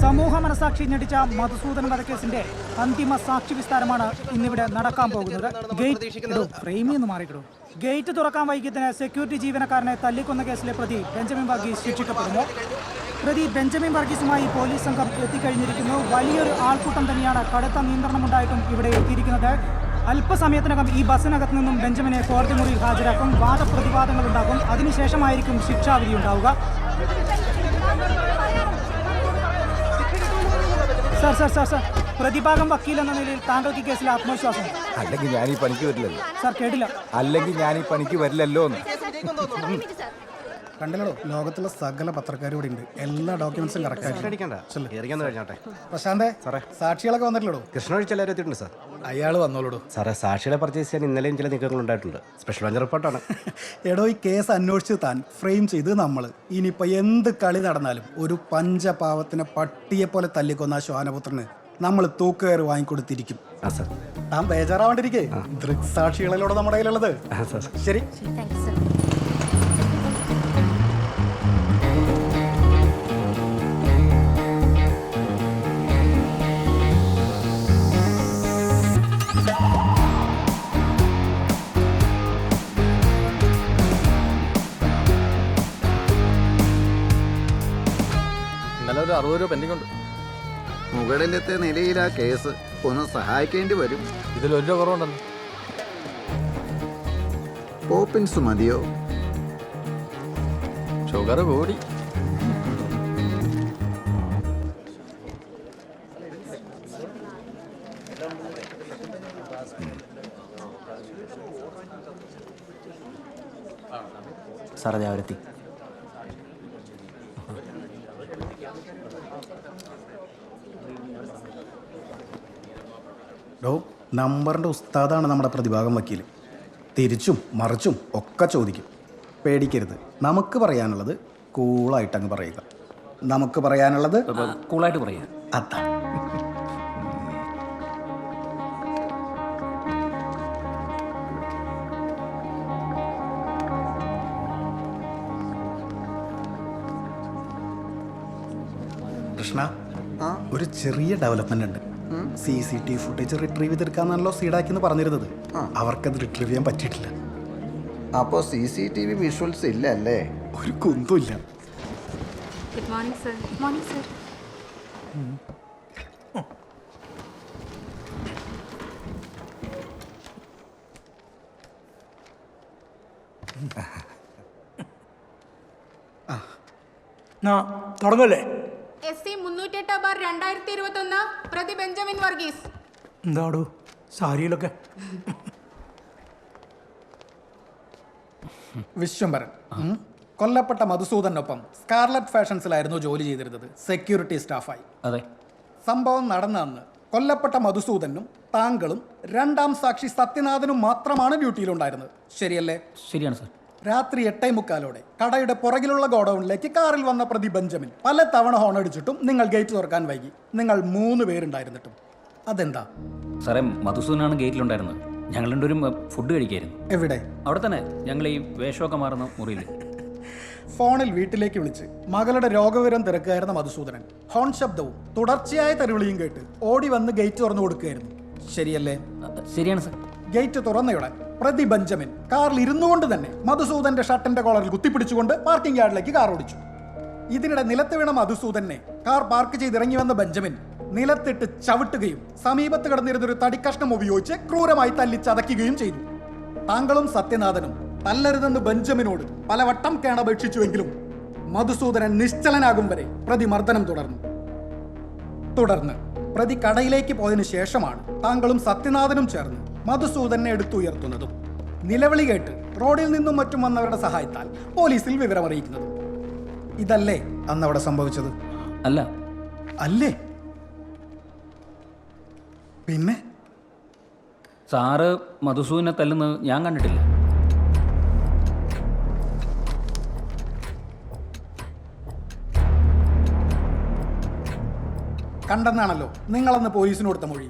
സമൂഹ മനസാക്ഷി ഞെട്ടിച്ച മധുസൂദൻ വധക്കേസിന്റെ അന്തിമ സാക്ഷി വിസ്താരമാണ് ഇന്നിവിടെ നടക്കാൻ പോകുന്നത്. ഗേറ്റ് തുറക്കാൻ വൈകിയതിന് സെക്യൂരിറ്റി ജീവനക്കാരനെ തല്ലിക്കൊന്ന കേസിലെ പ്രതി ബെഞ്ചമിൻ വർഗീസ് ശിക്ഷിക്കപ്പെടുന്നു. പ്രതി ബെഞ്ചമിൻ വർഗീസുമായി പോലീസ് സംഘം എത്തിക്കഴിഞ്ഞിരിക്കുന്നു. വലിയൊരു ആൾക്കൂട്ടം തന്നെയാണ് കടുത്ത നിയന്ത്രണമുണ്ടായിട്ടും ഇവിടെ എത്തിയിരിക്കുന്നത്. അല്പസമയത്തിനകം ഈ ബസ്സിനകത്ത് നിന്നും ബെഞ്ചമിനെ കോടതി മുറിയിൽ ഹാജരാക്കും. വാദപ്രതിവാദങ്ങൾ ഉണ്ടാകും. അതിനുശേഷമായിരിക്കും ശിക്ഷാവിധി ഉണ്ടാവുക. സർ പ്രതിഭാഗം വക്കീൽ എന്ന നിലയിൽ താങ്കൾക്ക് ഈ കേസിൽ ആത്മവിശ്വാസം? അല്ലെങ്കിൽ ഞാൻ ഈ പണിക്ക് വരില്ലല്ലോ. സർ കേട്ടില്ല. അല്ലെങ്കിൽ ഞാൻ ഈ പണിക്ക് വരില്ലല്ലോ എന്ന്. കണ്ടില്ലടോ, ലോകത്തുള്ള സകല പത്രക്കാരും ഇവിടെ ഉണ്ട്. എല്ലാ ഡോക്യുമെന്റ്സും കറക്റ്റ്. പ്രശാന്തേ, സാക്ഷികളൊക്കെ വന്നിട്ടില്ലടോ? കൃഷ്ണൊഴിച്ചെല്ലാവരും എത്തിയിട്ടുണ്ട് സാർ. അയാൾ വന്നോളൂ സാറേ. സാക്ഷികളെ പർച്ചേസ് ചെയ്യാൻ ഇന്നലെയും ചില നീക്കങ്ങൾ ഉണ്ടായിട്ടുണ്ട്. സ്പെഷ്യൽ ബെഞ്ച് റിപ്പോർട്ടാണ്. എടോ, ഈ കേസ് അന്വേഷിച്ച് താൻ ഫ്രെയിം ചെയ്ത് നമ്മൾ ഇനിയിപ്പോ എന്ത് കളി നടന്നാലും ഒരു പഞ്ചപാവത്തിനെ പട്ടിയെ പോലെ തല്ലിക്കൊന്ന ശ്വാനപുത്രന് നമ്മൾ തൂക്കുകയറി വാങ്ങിക്കൊടുത്തിരിക്കും. താൻ ബേജാറാവാണ്ടിരിക്കേ. ദൃക്സാക്ഷികളിലൂടെ നമ്മുടെ കയ്യിലുള്ളത്. ശരി. ഇന്നലെ ഒരു 60 രൂപ പെൻഡിങ് ഉണ്ട്. മുകളിലത്തെ നിലയിൽ ആ കേസ് ഒന്ന് സഹായിക്കേണ്ടി വരും. ഇതിൽ 1 രൂപ കുറവുണ്ടല്ലോ. പോപ്പിൻസ് മതിയോ? ഷുഗർ കൂടി. സാറേ അവരെത്തി. നമ്പറിൻ്റെ ഉസ്താദാണ് നമ്മുടെ പ്രതിഭാഗം വക്കീൽ. തിരിച്ചും മറിച്ചും ഒക്കെ ചോദിക്കും. പേടിക്കരുത്. നമുക്ക് പറയാനുള്ളത് കൂളായിട്ട് അങ്ങ് പറയുക. നമുക്ക് പറയാനുള്ളത് കൂളായിട്ട് പറയാം. അതാ. കൃഷ്ണ, ഒരു ചെറിയ ഡെവലപ്മെന്റ് ഉണ്ട്. CCTV ഫുട്ടേജ് റിട്രീവ് ചെയ്തെടുക്കാന്നാണല്ലോ സീഡാക്കിന്ന് പറഞ്ഞിരുന്നത്. അവർക്കത് റിട്രീവ് ചെയ്യാൻ പറ്റിയിട്ടില്ല. അപ്പോൾ CCTV വിഷ്വൽസ് ഇല്ല അല്ലേ? ഒരു കുന്തുമില്ല. Good morning sir. Morning sir. തുടങ്ങല്ലേ? SC 308/2021 പ്രതി ബെഞ്ചമിൻ വർഗീസ്. എന്താടോ സാരിയിലൊക്കെ? വിശ്വംഭരൻ കൊല്ലപ്പെട്ട മധുസൂദനൊപ്പം സ്കാർലറ്റ് ഫാഷൻസിലായിരുന്നു ജോലി ചെയ്തിരുന്നത്, സെക്യൂരിറ്റി സ്റ്റാഫായി. അതെ. സംഭവം നടന്ന അന്ന് കൊല്ലപ്പെട്ട മധുസൂദനും താങ്കളും രണ്ടാം സാക്ഷി സത്യനാഥനും മാത്രമാണ് ഡ്യൂട്ടിയിലുണ്ടായിരുന്നത്. ശരിയല്ലേ? ശരിയാണ് സാർ. രാത്രി 8:45 കടയുടെ പുറകിലുള്ള ഗോഡൌണിലേക്ക് കാറിൽ വന്ന പ്രതി ബെഞ്ചമിൻ പല തവണ ഹോൺ അടിച്ചിട്ടും നിങ്ങൾ ഗേറ്റ് തുറക്കാൻ വൈകി. നിങ്ങൾ 3 പേരുണ്ടായിരുന്നിട്ടും അതെന്താ? സാറേ, മധുസൂദനാണ് ഗേറ്റിലുണ്ടായിരുന്നത്. ഞങ്ങൾ രണ്ടുപേരും ഫുഡ് കഴിക്കായിരുന്നു. എവിടെ? അവിടെ തന്നെ, ഞങ്ങൾ ഈ വേഷമൊക്കെ മാറുന്ന മുറിയിൽ. ഫോണിൽ വീട്ടിലേക്ക് വിളിച്ച് മകളുടെ രോഗവിവരം തിരക്കുകയായിരുന്ന മധുസൂദനൻ ഹോൺ ശബ്ദവും തുടർച്ചയായ തെരുവിളിയും കേട്ട് ഓടി വന്ന് ഗേറ്റ് തുറന്നു കൊടുക്കുകയായിരുന്നു. ശരിയല്ലേ? ശരിയാണ് സാർ. ഗേറ്റ് തുറന്നയുടൻ പ്രതി ബെഞ്ചമിൻ കാറിൽ ഇരുന്നുകൊണ്ട് തന്നെ മധുസൂദന്റെ ഷർട്ടിന്റെ കോളറിൽ കുത്തിപ്പിടിച്ചുകൊണ്ട് പാർക്കിംഗ് യാർഡിലേക്ക് കാർ ഓടിച്ചു. ഇതിനിടെ നിലത്ത് വീണ മധുസൂദനെ കാർ പാർക്ക് ചെയ്ത് ഇറങ്ങി വന്ന ബെഞ്ചമിൻ നിലത്തിട്ട് ചവിട്ടുകയും സമീപത്ത് കിടന്നിരുന്നൊരു തടിക്കഷ്ണം ഉപയോഗിച്ച് ക്രൂരമായി തല്ലിച്ചതയ്ക്കുകയും ചെയ്തു. താങ്കളും സത്യനാഥനും തല്ലരുതെന്ന് ബെഞ്ചമിനോട് പലവട്ടം കേണപേക്ഷിച്ചുവെങ്കിലും മധുസൂദനൻ നിശ്ചലനാകും വരെ പ്രതി മർദ്ദനം തുടർന്ന് പ്രതി കടയിലേക്ക് പോയതിനു ശേഷമാണ് താങ്കളും സത്യനാഥനും ചേർന്ന് മധുസൂദനെ എടുത്തുയർത്തുന്നതും നിലവിളി കേട്ട് റോഡിൽ നിന്നും മറ്റും വന്നവരുടെ സഹായത്താൽ പോലീസിൽ വിവരമറിയിക്കുന്നതും. ഇതല്ലേ അന്നവിടെ സംഭവിച്ചത്? അല്ല. അല്ലേ? പിന്നെ സാറ് മധുസൂദനെ തല്ലുന്നത് ഞാൻ കണ്ടിട്ടില്ല. കണ്ടെന്നാണല്ലോ നിങ്ങളന്ന് പോലീസിന് കൊടുത്ത മൊഴി.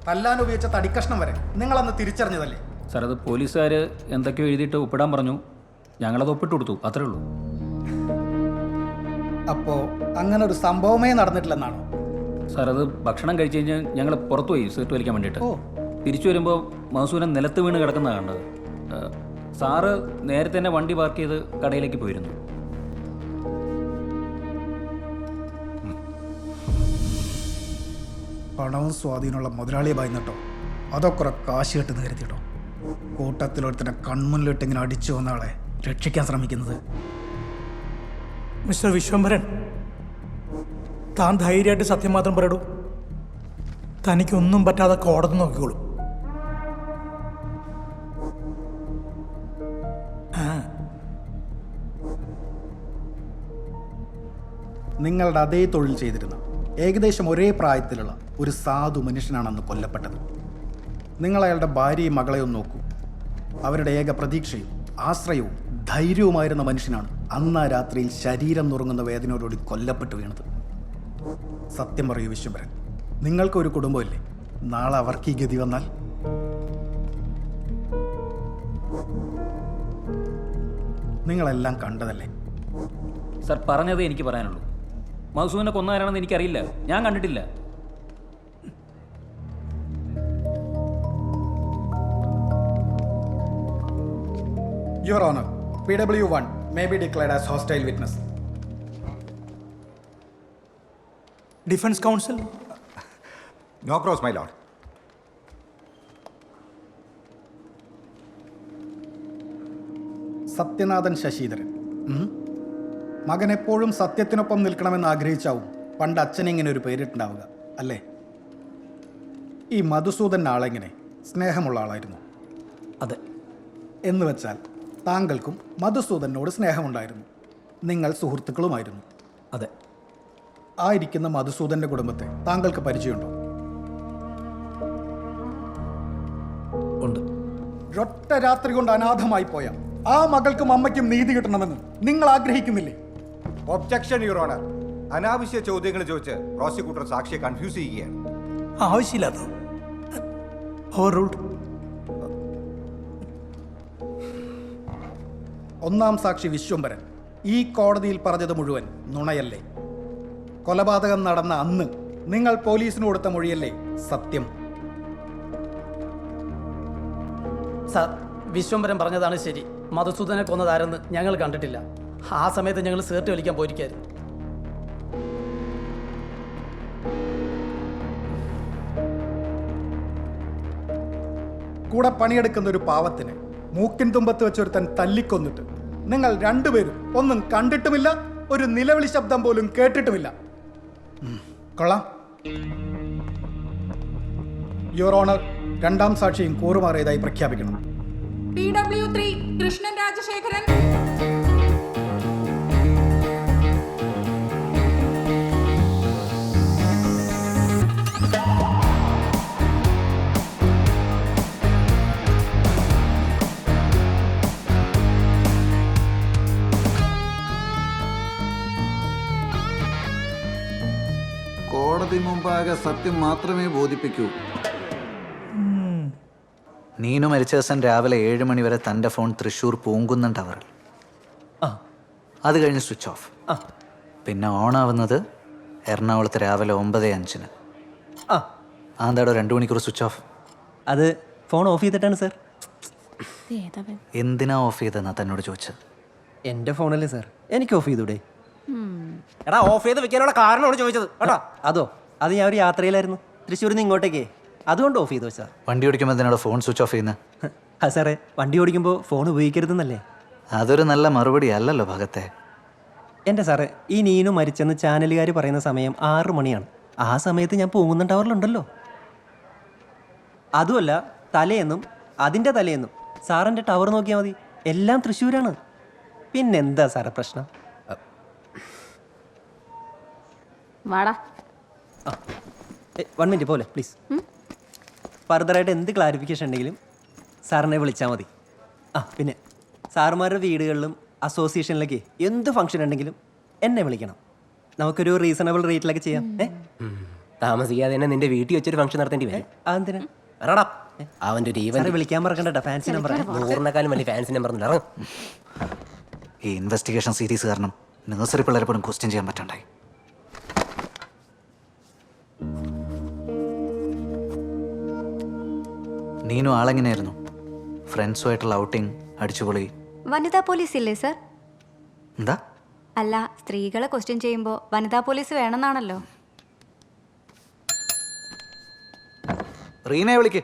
തല്ലാൻ ഉപയോഗിച്ച തടിക്കഷ്ണം വരെ നിങ്ങളന്ന് തിരിച്ചറിഞ്ഞതല്ലേ? സാർ, അത് പോലീസുകാർ എന്തൊക്കെയോ എഴുതിയിട്ട് ഒപ്പിടാൻ പറഞ്ഞു. ഞങ്ങളത് ഒപ്പിട്ട് കൊടുത്തു, അത്രേ ഉള്ളൂ. അപ്പോ അങ്ങനെ ഒരു സംഭവമേ നടന്നിട്ടില്ലെന്നാണോ? സാർ അത് ഭക്ഷണം കഴിച്ച് കഴിഞ്ഞ് ഞങ്ങൾ പുറത്തു പോയി സിഗരറ്റ് വലിക്കാൻ വേണ്ടിയിട്ട് ഓ. തിരിച്ചു വരുമ്പോൾ മധുസൂദനൻ നിലത്ത് വീണ് കിടക്കുന്നതാണ് കണ്ടത്. സാറ് നേരത്തെ തന്നെ വണ്ടി പാർക്ക് ചെയ്ത് കടയിലേക്ക് പോയിരുന്നു. പണവും സ്വാധീനമുള്ള മുതലാളിയെ ഭയന്നിട്ടോ അതൊക്കെ കാശ് കെട്ടുന്ന കരുതിയിട്ടോ കൂട്ടത്തിലൊരുത്തനെ കൺമുന്നിലിട്ട് ഇങ്ങനെ അടിച്ചു വന്ന ആളെ രക്ഷിക്കാൻ ശ്രമിക്കുന്നത്. മിസ്റ്റർ വിശ്വംഭരൻ, താൻ ധൈര്യമായിട്ട് സത്യം മാത്രം പറയൂ. തനിക്കൊന്നും പറ്റാതെ കോടതി നോക്കിക്കോളൂ. നിങ്ങളുടെ അതേ തൊഴിൽ ചെയ്തിരുന്ന ഏകദേശം ഒരേ പ്രായത്തിലുള്ള ഒരു സാധു മനുഷ്യനാണ് അന്ന് കൊല്ലപ്പെട്ടത്. നിങ്ങൾ അയാളുടെ ഭാര്യയും മകളെയും നോക്കൂ. അവരുടെ ഏക പ്രതീക്ഷയും ആശ്രയവും ധൈര്യവുമായിരുന്ന മനുഷ്യനാണ് അന്ന് ആ രാത്രിയിൽ ശരീരം നുറുങ്ങുന്ന വേദനയോടുകൂടി കൊല്ലപ്പെട്ടു വീണത്. സത്യം പറയൂ വിശ്വംഭരൻ, നിങ്ങൾക്കൊരു കുടുംബമില്ലേ? നാളെ അവർക്ക് ഈ ഗതി വന്നാൽ നിങ്ങളെല്ലാം കണ്ടതല്ലേ? സാർ പറഞ്ഞതേ എനിക്ക് പറയാനുള്ളൂ. മധുസൂദനെ കൊന്നാരാണെന്ന് എനിക്കറിയില്ല, ഞാൻ കണ്ടിട്ടില്ല. Your Honor, PW1 may be declared as hostile witness. Defence counsel. No cross my lord. Sathyanathan Sasidharan. മകൻ എപ്പോഴും സത്യത്തിനൊപ്പം നിൽക്കണമെന്ന് ആഗ്രഹിച്ചാവും പണ്ട് അച്ഛനെ ഇങ്ങനെ ഒരു പേരിട്ടുണ്ടാവുക അല്ലേ? ഈ മധുസൂദൻ ആളെങ്ങനെ സ്നേഹമുള്ള ആളായിരുന്നു? അതെ. എന്ന് വെച്ചാൽ താങ്കൾക്കും മധുസൂദനോട് സ്നേഹമുണ്ടായിരുന്നു, നിങ്ങൾ സുഹൃത്തുക്കളുമായിരുന്നു. അതെ. ആയിരിക്കുന്ന മധുസൂദന്റെ കുടുംബത്തെ താങ്കൾക്ക് പരിചയമുണ്ടോ? ഉണ്ട്. ഒറ്റ രാത്രി കൊണ്ട് അനാഥമായി പോയ ആ മകൾക്കും അമ്മയ്ക്കും നീതി കിട്ടണമെന്ന് നിങ്ങൾ ആഗ്രഹിക്കുന്നില്ലേ? Objection your honour. അനാവശ്യ ചോദ്യങ്ങൾ ചോദിച്ച് പ്രോസിക്യൂട്ടർ സാക്ഷിയെ കൺഫ്യൂസ് ചെയ്യുകയാണ്. ആവശ്യമില്ലാത്ത ഓവർ റൂൾഡ്. ഒന്നാം സാക്ഷി വിശ്വംഭരൻ ഈ കോടതിയിൽ പറഞ്ഞത് മുഴുവൻ നുണയല്ലേ? കൊലപാതകം നടന്ന അന്ന് നിങ്ങൾ പോലീസിന് കൊടുത്ത മൊഴിയല്ലേ സത്യം? സാർ, വിശ്വംഭരൻ പറഞ്ഞതാണ് ശരി. മധുസൂദനെ കൊന്നതാരെന്ന് ഞങ്ങൾ കണ്ടിട്ടില്ല. ആ സമയത്ത് ഞങ്ങൾ സിഗരറ്റ് വലിക്കാൻ പോയിരിക്കായിരുന്നു. കൂടെ പണിയെടുക്കുന്ന ഒരു പാവത്തിന് മൂക്കിൻ തുമ്പത്ത് വെച്ചൊരുത്തൻ തല്ലിക്കൊന്നിട്ട് നിങ്ങൾ രണ്ടുപേരും ഒന്നും കണ്ടിട്ടുമില്ല, ഒരു നിലവിളി ശബ്ദം പോലും കേട്ടിട്ടുമില്ല. കൊള്ളാം. യുവർ ഓണർ, രണ്ടാം സാക്ഷിയും കൂറുമാറിയതായി പ്രഖ്യാപിക്കണം. PW3 കൃഷ്ണൻ രാജശേഖരൻ. കോടതി മുമ്പാകെ സത്യം മാത്രമേ ബോധിപ്പിക്കൂ. നീനു മരിച്ച ദിവസം രാവിലെ 7 മണി വരെ തൻ്റെ ഫോൺ തൃശ്ശൂർ പൂങ്കുന്നം ടവറിൽ. അത് കഴിഞ്ഞ് സ്വിച്ച് ഓഫ്. പിന്നെ ഓൺ ആവുന്നത് എറണാകുളത്ത് രാവിലെ 9:05. അതെന്താടോ 2 മണിക്കൂർ സ്വിച്ച് ഓഫ്? അത് ഫോൺ ഓഫ് ചെയ്തിട്ടാണ് സാർ. എന്തിനാ ഓഫ് ചെയ്തെന്നാ തന്നോട് ചോദിച്ചത്? എൻ്റെ ഫോണല്ലേ സാർ, എനിക്ക് ഓഫ് ചെയ്തൂടെ? എടാ, ഓഫ് ചെയ്ത് വെക്കാനുള്ള കാരണമാണ് ചോദിച്ചത് കേട്ടോ. അതോ, അത് ഞാൻ ഒരു യാത്രയിലായിരുന്നു തൃശ്ശൂരിൽ നിന്ന് ഇങ്ങോട്ടേക്ക്, അതുകൊണ്ട് ഓഫ് ചെയ്തു സാർ. വണ്ടി ഓടിക്കുമ്പോൾ എന്തിനാണോ ഫോൺ സ്വിച്ച് ഓഫ് ചെയ്യുന്നത്? ആ സാറേ, വണ്ടി ഓടിക്കുമ്പോൾ ഫോൺ ഉപയോഗിക്കരുതെന്നല്ലേ? അതൊരു നല്ല മറുപടി അല്ലല്ലോ ഭഗത്തെ. എൻ്റെ സാറേ, ഈ നീനു മരിച്ചെന്ന് ചാനലുകാർ പറയുന്ന സമയം 6 മണിയാണ്. ആ സമയത്ത് ഞാൻ പൂങ്കുന്നം ടവറിലുണ്ടല്ലോ. അതുമല്ല, തലേന്നും അതിൻ്റെ തലേന്നും സാറിൻ്റെ ടവർ നോക്കിയാൽ മതി, എല്ലാം തൃശ്ശൂരാണ്. പിന്നെന്താ സാറേ പ്രശ്നം? വാടാ. 1 മിനിറ്റ് പോലെ പ്ലീസ്. ഫർദറായിട്ട് എന്ത് ക്ലാരിഫിക്കേഷൻ ഉണ്ടെങ്കിലും സാറിനെ വിളിച്ചാൽ മതി. പിന്നെ സാറുമാരുടെ വീടുകളിലും അസോസിയേഷനിലേക്ക് എന്ത് ഫംഗ്ഷൻ ഉണ്ടെങ്കിലും എന്നെ വിളിക്കണം. നമുക്കൊരു റീസണബിൾ റേറ്റിലൊക്കെ ചെയ്യാം. താമസിക്കാതെ തന്നെ നിന്റെ വീട്ടിൽ വെച്ചൊരു ഫംഗ്ഷൻ നടത്തേണ്ടി വരും. അതെന്തിനാ? അവൻ്റെ ഒരു ഈവൻ വിളിക്കാൻ മറക്കണ്ട. ഫാൻസി നമ്പർ 100-നെക്കാളും വലിയ ഫാൻസി നമ്പർ ഇറങ്ങും. ഈ ഇൻവെസ്റ്റിഗേഷൻ സീരീസ് കാരണം നഴ്സറി പിള്ളേരെ പോലും ക്വസ്റ്റ്യൻ ചെയ്യാൻ പറ്റണ്ടായി. നീനു ആളെങ്ങനെയായിരുന്നു? ഫ്രണ്ട്സുമായിട്ടുള്ള ഔട്ടിങ്, അടിച്ചുപൊളി? വനിതാ പോലീസ് ഇല്ലേ സർ? എന്താ? അല്ല, സ്ത്രീകളെ ക്വസ്റ്റ്യൻ ചെയ്യുമ്പോൾ വനിതാ പോലീസ് വേണമെന്നാണല്ലോ. റീനയെ വിളിക്ക്.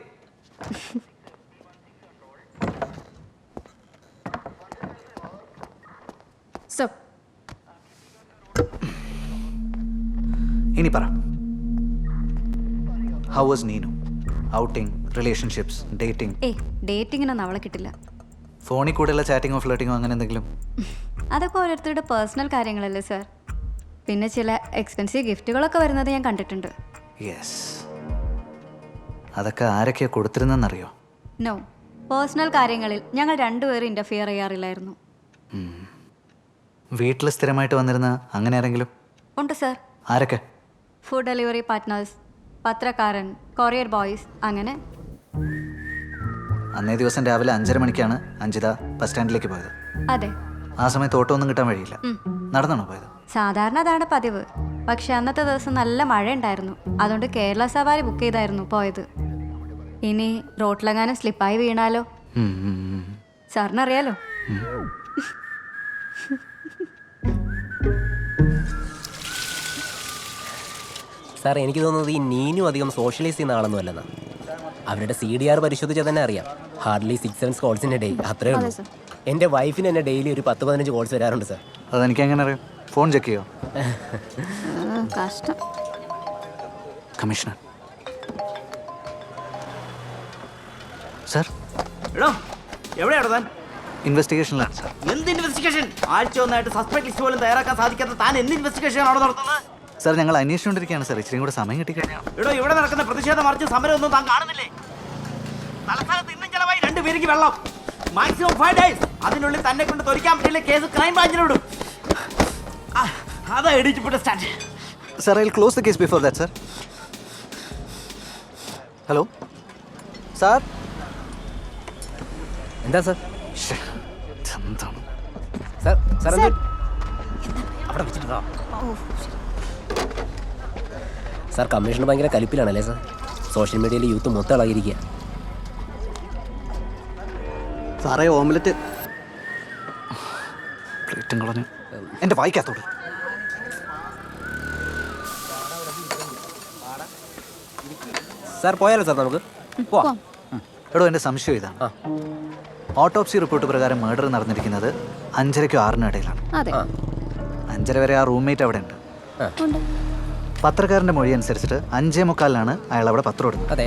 സർ, ഇനി പറ, how was Neenu? Outing, relationships, dating? ഡേറ്റിങ്ങിനൊന്നും അവളെ കിട്ടില്ല. ഫോണിൽ കൂടെയുള്ള ചാറ്റിങ്ങോ ഫ്ലേട്ടിങ്ങോ അങ്ങനെ എന്തെങ്കിലും? അതൊക്കെ ഓരോരുത്തരുടെ പേഴ്സണൽ കാര്യങ്ങളല്ലേ സർ. പിന്നെ ചില എക്സ്പെൻസീവ് ഗിഫ്റ്റുകളൊക്കെ വരുന്നത് ഞാൻ കണ്ടിട്ടുണ്ട്. യെസ്. അതൊക്കെ ആരൊക്കെയാ കൊടുത്തിരുന്നെന്നറിയോ? നോ, പേഴ്സണൽ കാര്യങ്ങളിൽ ഞങ്ങൾ രണ്ടുപേരും ഇൻ്റർഫിയർ ചെയ്യാറില്ലായിരുന്നു. വീട്ടിൽ സ്ഥിരമായിട്ട് വന്നിരുന്ന അങ്ങനെ ആരെങ്കിലും? ഉണ്ട് സർ. ആരൊക്കെ? ഫുഡ് ഡെലിവറി പാർട്ട്നേഴ്സ്, പത്രക്കാരൻ, കൊറിയർ ബോയ്സ്, അങ്ങനെ. അന്നേ ദിവസം രാവിലെ 5:30 മണിക്കാണ് അഞ്ജിത ബസ് സ്റ്റാൻഡിലേക്ക് പോയത്. അതെ. ആ സമയത്ത് ഓട്ടോ ഒന്നും കിട്ടാൻ വഴിയില്ല. നടന്നാണോ പോയത്? സാധാരണ അതാണ് പതിവ്. പക്ഷെ അന്നത്തെ ദിവസം നല്ല മഴ ഉണ്ടായിരുന്നു. അതുകൊണ്ട് കേരള സവാരി ബുക്ക് ചെയ്തായിരുന്നു പോയത്. ഇനി റോട്ടിലെങ്ങാനും സ്ലിപ്പായി വീണാലോ? സാറിനറിയാലോ. സാർ, എനിക്ക് തോന്നുന്നത് ഈ നീനും അധികം സോഷ്യലൈസ് ചെയ്യുന്ന ആളൊന്നും അല്ലെന്നാ. അവരുടെ CDR പരിശോധിച്ചാൽ തന്നെ അറിയാം. ഹാർഡ്ലി 6-7 കോൾസിൻ്റെ ഡേ, അത്രേ ഉള്ളൂ. എൻ്റെ വൈഫിന് തന്നെ ഡെയിലി ഒരു 10-15 കോൾസ് വരാറുണ്ട് സാർ. അതെനിക്ക് എങ്ങനെ അറിയാം? ഫോൺ ചെക്ക് ചെയ്യോ? കഷ്ടം. Commissioner sir. എവിടെയാണ് താൻ? ഇൻവെസ്റ്റിഗേഷനിലാണ് സാർ. എന്ത് ഇൻവെസ്റ്റിഗേഷൻ? ആഴ്ച ഒന്നായിട്ട് സസ്പെക്ട് ലിസ്റ്റ് പോലും തയ്യാറാക്കാൻ സാധിക്കാത്ത താൻ എന്ത് ഇൻവെസ്റ്റിഗേഷൻ ആണോ നടത്തുന്നത്? സാർ, ഞങ്ങൾ അന്വേഷിച്ചുകൊണ്ടിരിക്കുകയാണ് സാർ. ഇച്ചിരി കൂടെ സമയം കിട്ടിക്കഴിഞ്ഞാൽ. ഇവിടെ ഇവിടെ നടക്കുന്ന പ്രതിഷേധ മാർച്ച് സമരം ഒന്നും താൻ കാണുന്നില്ലേ? തലസ്ഥാനത്ത് ഇന്നും ചെലവായി 2 പേർക്ക് വെള്ളം. Maximum 5 days. അതിനുള്ളിൽ തന്നെ കൊണ്ട് തൊലിക്കാൻ പറ്റില്ല കേസ് ക്രൈം ബ്രാഞ്ചിന് വിടും. അതാ ഇടിച്ചിട്ട് start. Sir, I will close the case before that sir. Hello sir. എന്താ സാർ? എന്താണ് സാർ സാർ അവിടെ വെച്ചിട്ടുണ്ടോ? സാർ, കമ്മീഷണർ ഭയങ്കര കലിപ്പിലാണല്ലേ സാർ? സോഷ്യൽ മീഡിയയിൽ യൂത്ത് മൊത്തം ഇളകിയിരിക്കുക. സാറേ, ഓംലെറ്റ്. പ്ലേറ്റും കളഞ്ഞു എൻ്റെ വായിക്കാത്തോട്. സാർ പോയാലോ സാർ? നമുക്ക് പോവാം. എടോ, എൻ്റെ സംശയം ഇതാണ്. ഓട്ടോപ്സി റിപ്പോർട്ട് പ്രകാരം മർഡർ നടന്നിരിക്കുന്നത് 5:30ക്കും 6:00 ഇടയിലാണ്. 5:30 വരെ ആ റൂംമേറ്റ് അവിടെ ഉണ്ട്. പത്രക്കാരൻ്റെ മൊഴി അനുസരിച്ചിട്ട് 5:45 അയാൾ അവിടെ പത്രം ഇടുന്നത്. അതെ.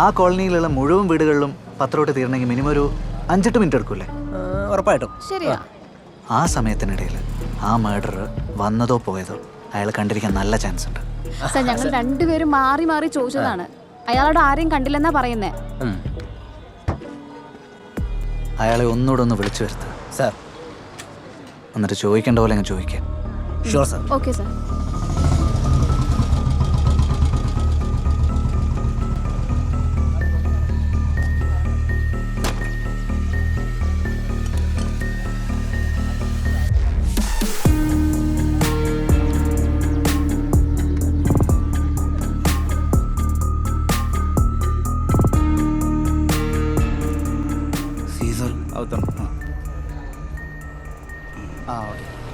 ആ കോളനിയിലുള്ള മുഴുവൻ വീടുകളിലും പത്രോട്ട് തീരണമെങ്കിൽ മിനിമം ഒരു 5-8 മിനിറ്റ് എടുക്കൂലേ? ഉറപ്പായിട്ടും. ശരിയാ. ആ സമയത്തിനിടയിൽ ആ മർഡർ വന്നതോ പോയതോ അയാൾ കണ്ടിരിക്കാൻ നല്ല ചാൻസ് ഉണ്ട്. സർ, ഞങ്ങൾ രണ്ടുപേരും മാറി മാറി ചോദിച്ചതാണ്. അയാളോട് ആരെയും കണ്ടില്ലെന്നാ പറയുന്നേ. അയാളെ ഒന്നുകൂടെ ഒന്ന് വിളിച്ചു വരുത്തുക സാർ. എന്നിട്ട് ചോദിക്കേണ്ട പോലെ അങ്ങ് ചോദിക്കാം. Sure sir. Okay sir.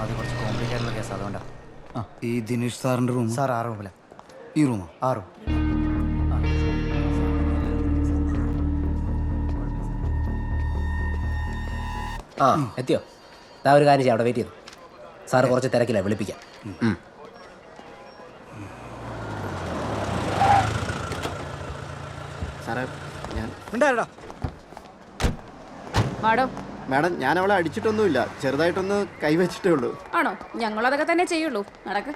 അത് കുറച്ച് കോംപ്ലിക്കേറ്റുള്ള കേസ്, അതുകൊണ്ടാണ്. ഈ ദിനേഷ് സാറിൻ്റെ റൂം? സാർ, 6 റൂമില്ല. ഈ റൂമോ? 6. എത്തിയോ? താ ഒരു കാര്യം ചെയ്യാം, അവിടെ വെയിറ്റ് ചെയ്തു. സാറ് കുറച്ച് തിരക്കില്ല, വിളിപ്പിക്കാം. സാറേ, ഞാൻ മാഡം, ഞാൻ അവളെ അടിച്ചിട്ടൊന്നുമില്ല. ചെറുതായിട്ടൊന്ന് കൈവച്ചിട്ടേ ഉള്ളൂ. ആണോ? ഞങ്ങളതൊക്കെ തന്നെ ചെയ്യുള്ളൂ. നടക്ക്.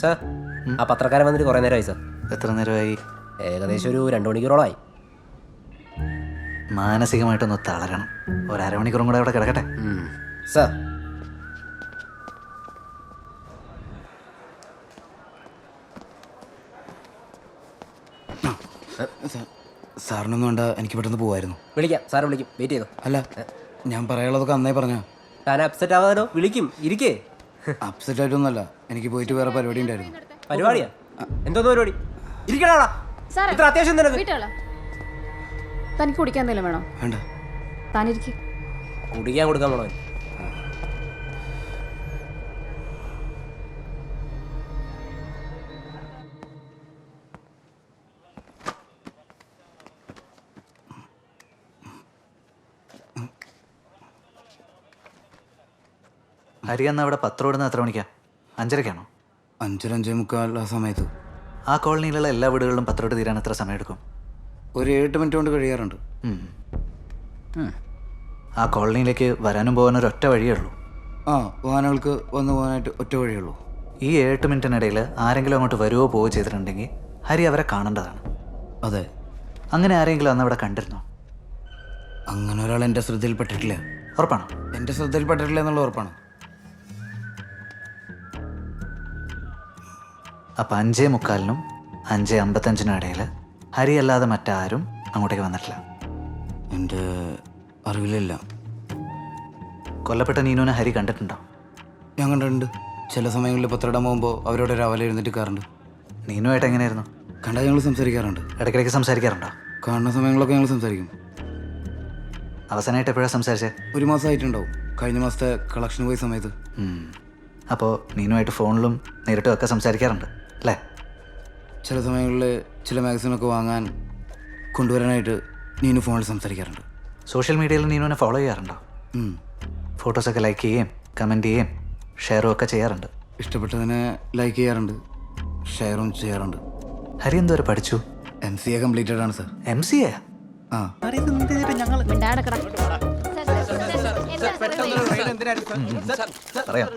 സാർ, ആ പത്രക്കാരൻ വന്നിട്ട് കുറേ നേരമായി സാർ. എത്ര നേരമായി? ഏകദേശം ഒരു 2 മണിക്കൂറോളമായി. മാനസികമായിട്ടൊന്ന് തളരണം. ഒരു 1/2 മണിക്കൂറും കൂടെ അവിടെ കിടക്കട്ടെ. സാർ, സാറിനൊന്നും വേണ്ട, എനിക്ക് പെട്ടെന്ന് പോവായിരുന്നു. വിളിക്കാം. സാറ് വിളിക്കും, വെയിറ്റ് ചെയ്തോ. അല്ല, ഞാൻ പറയാനുള്ളതൊക്കെ അന്നേ പറഞ്ഞ. താൻ അപ്സെറ്റ് ആവാനോ വിളിക്കും ഇരിക്കേ. അപ്സെറ്റ് ആയിട്ടൊന്നുമല്ല, എനിക്ക് പോയിട്ട് വേറെ പരിപാടി ഉണ്ടായിരുന്നു. പരിപാടിയാ? എന്തോന്ന് പരിപാടി? ഇരിക്കണാ. സാറേ, ഇത്ര അത്യാവശ്യം തന്നെ വീട്ടുകളാ. തനിക്ക് കുടിക്കാൻ എന്തെങ്കിലും വേണോ? വേണ്ട. താനിരിക്കും. കുടിക്കാൻ കൊടുക്കാൻ പോണോ? ഹരി അന്ന് അവിടെ പത്രം ഇടുന്ന എത്ര മണിക്കാ? 5:30-ക്കാണോ? 5:45 ആ സമയത്ത്. ആ കോളനിയിലുള്ള എല്ലാ വീടുകളിലും പത്രം ഇട്ട് തീരാൻ എത്ര സമയം എടുക്കും? ഒരു 8 മിനിറ്റ് കൊണ്ട് കഴിയാറുണ്ട്. ആ കോളനിയിലേക്ക് വരാനും പോകാനും ഒരൊറ്റ വഴിയേ ഉള്ളൂ. വാഹനങ്ങൾക്ക് വന്നു പോകാനായിട്ട് ഒറ്റ വഴിയുള്ളൂ. ഈ 8 മിനിറ്റിനിടയിൽ ആരെങ്കിലും അങ്ങോട്ട് വരുവോ പോവോ ചെയ്തിട്ടുണ്ടെങ്കിൽ ഹരി അവരെ കാണേണ്ടതാണ്. അതെ. അങ്ങനെ ആരെങ്കിലും അന്ന് അവിടെ കണ്ടിരുന്നോ? അങ്ങനെ ഒരാൾ എൻ്റെ ശ്രദ്ധയിൽപ്പെട്ടിട്ടില്ല. ഉറപ്പാണോ? എൻ്റെ ശ്രദ്ധയിൽപ്പെട്ടിട്ടില്ല എന്നുള്ള ഉറപ്പാണ്. അപ്പം 5:45-നും 5:55-നും ഇടയിൽ ഹരി അല്ലാതെ മറ്റാരും അങ്ങോട്ടേക്ക് വന്നിട്ടില്ല. എൻ്റെ അറിവിലില്ല. കൊല്ലപ്പെട്ട നീനുവിനെ ഹരി കണ്ടിട്ടുണ്ടോ? ഞാൻ കണ്ടിട്ടുണ്ട്. ചില സമയങ്ങളിൽ പത്രം ഇടാൻ പോകുമ്പോൾ അവരോട് രാവിലെ എഴുന്നേറ്റ് കയറുണ്ട്. നീനുമായിട്ട് എങ്ങനെയായിരുന്നു? കണ്ടാൽ ഞങ്ങൾ സംസാരിക്കാറുണ്ട്. ഇടയ്ക്കിടയ്ക്ക് സംസാരിക്കാറുണ്ടോ? കാണുന്ന സമയങ്ങളൊക്കെ ഞങ്ങൾ സംസാരിക്കും. അവസാനമായിട്ട് എപ്പോഴാണ് സംസാരിച്ചേ? 1 മാസമായിട്ടുണ്ടാവും. കഴിഞ്ഞ മാസത്തെ കളക്ഷൻ പോയ സമയത്ത്. അപ്പോൾ നീനുമായിട്ട് ഫോണിലും നേരിട്ടും ഒക്കെ സംസാരിക്കാറുണ്ട് അല്ലേ? ചില സമയങ്ങളിൽ ചില മാഗസിനൊക്കെ വാങ്ങാൻ കൊണ്ടുവരാനായിട്ട് നീനു ഫോണിൽ സംസാരിക്കാറുണ്ട്. സോഷ്യൽ മീഡിയയിൽ നീനുവിനെ ഫോളോ ചെയ്യാറുണ്ടോ? ഫോട്ടോസൊക്കെ ലൈക്ക് ചെയ്യുകയും കമൻറ്റ് ചെയ്യുകയും ഷെയറും ഒക്കെ ചെയ്യാറുണ്ട്. ഇഷ്ടപ്പെട്ടതിനെ ലൈക്ക് ചെയ്യാറുണ്ട്, ഷെയറും ചെയ്യാറുണ്ട്. ഹരി എന്തോരെ പഠിച്ചു? MCA കംപ്ലീറ്റഡ് ആണ് സർ. MCA? ആ. പറയാം.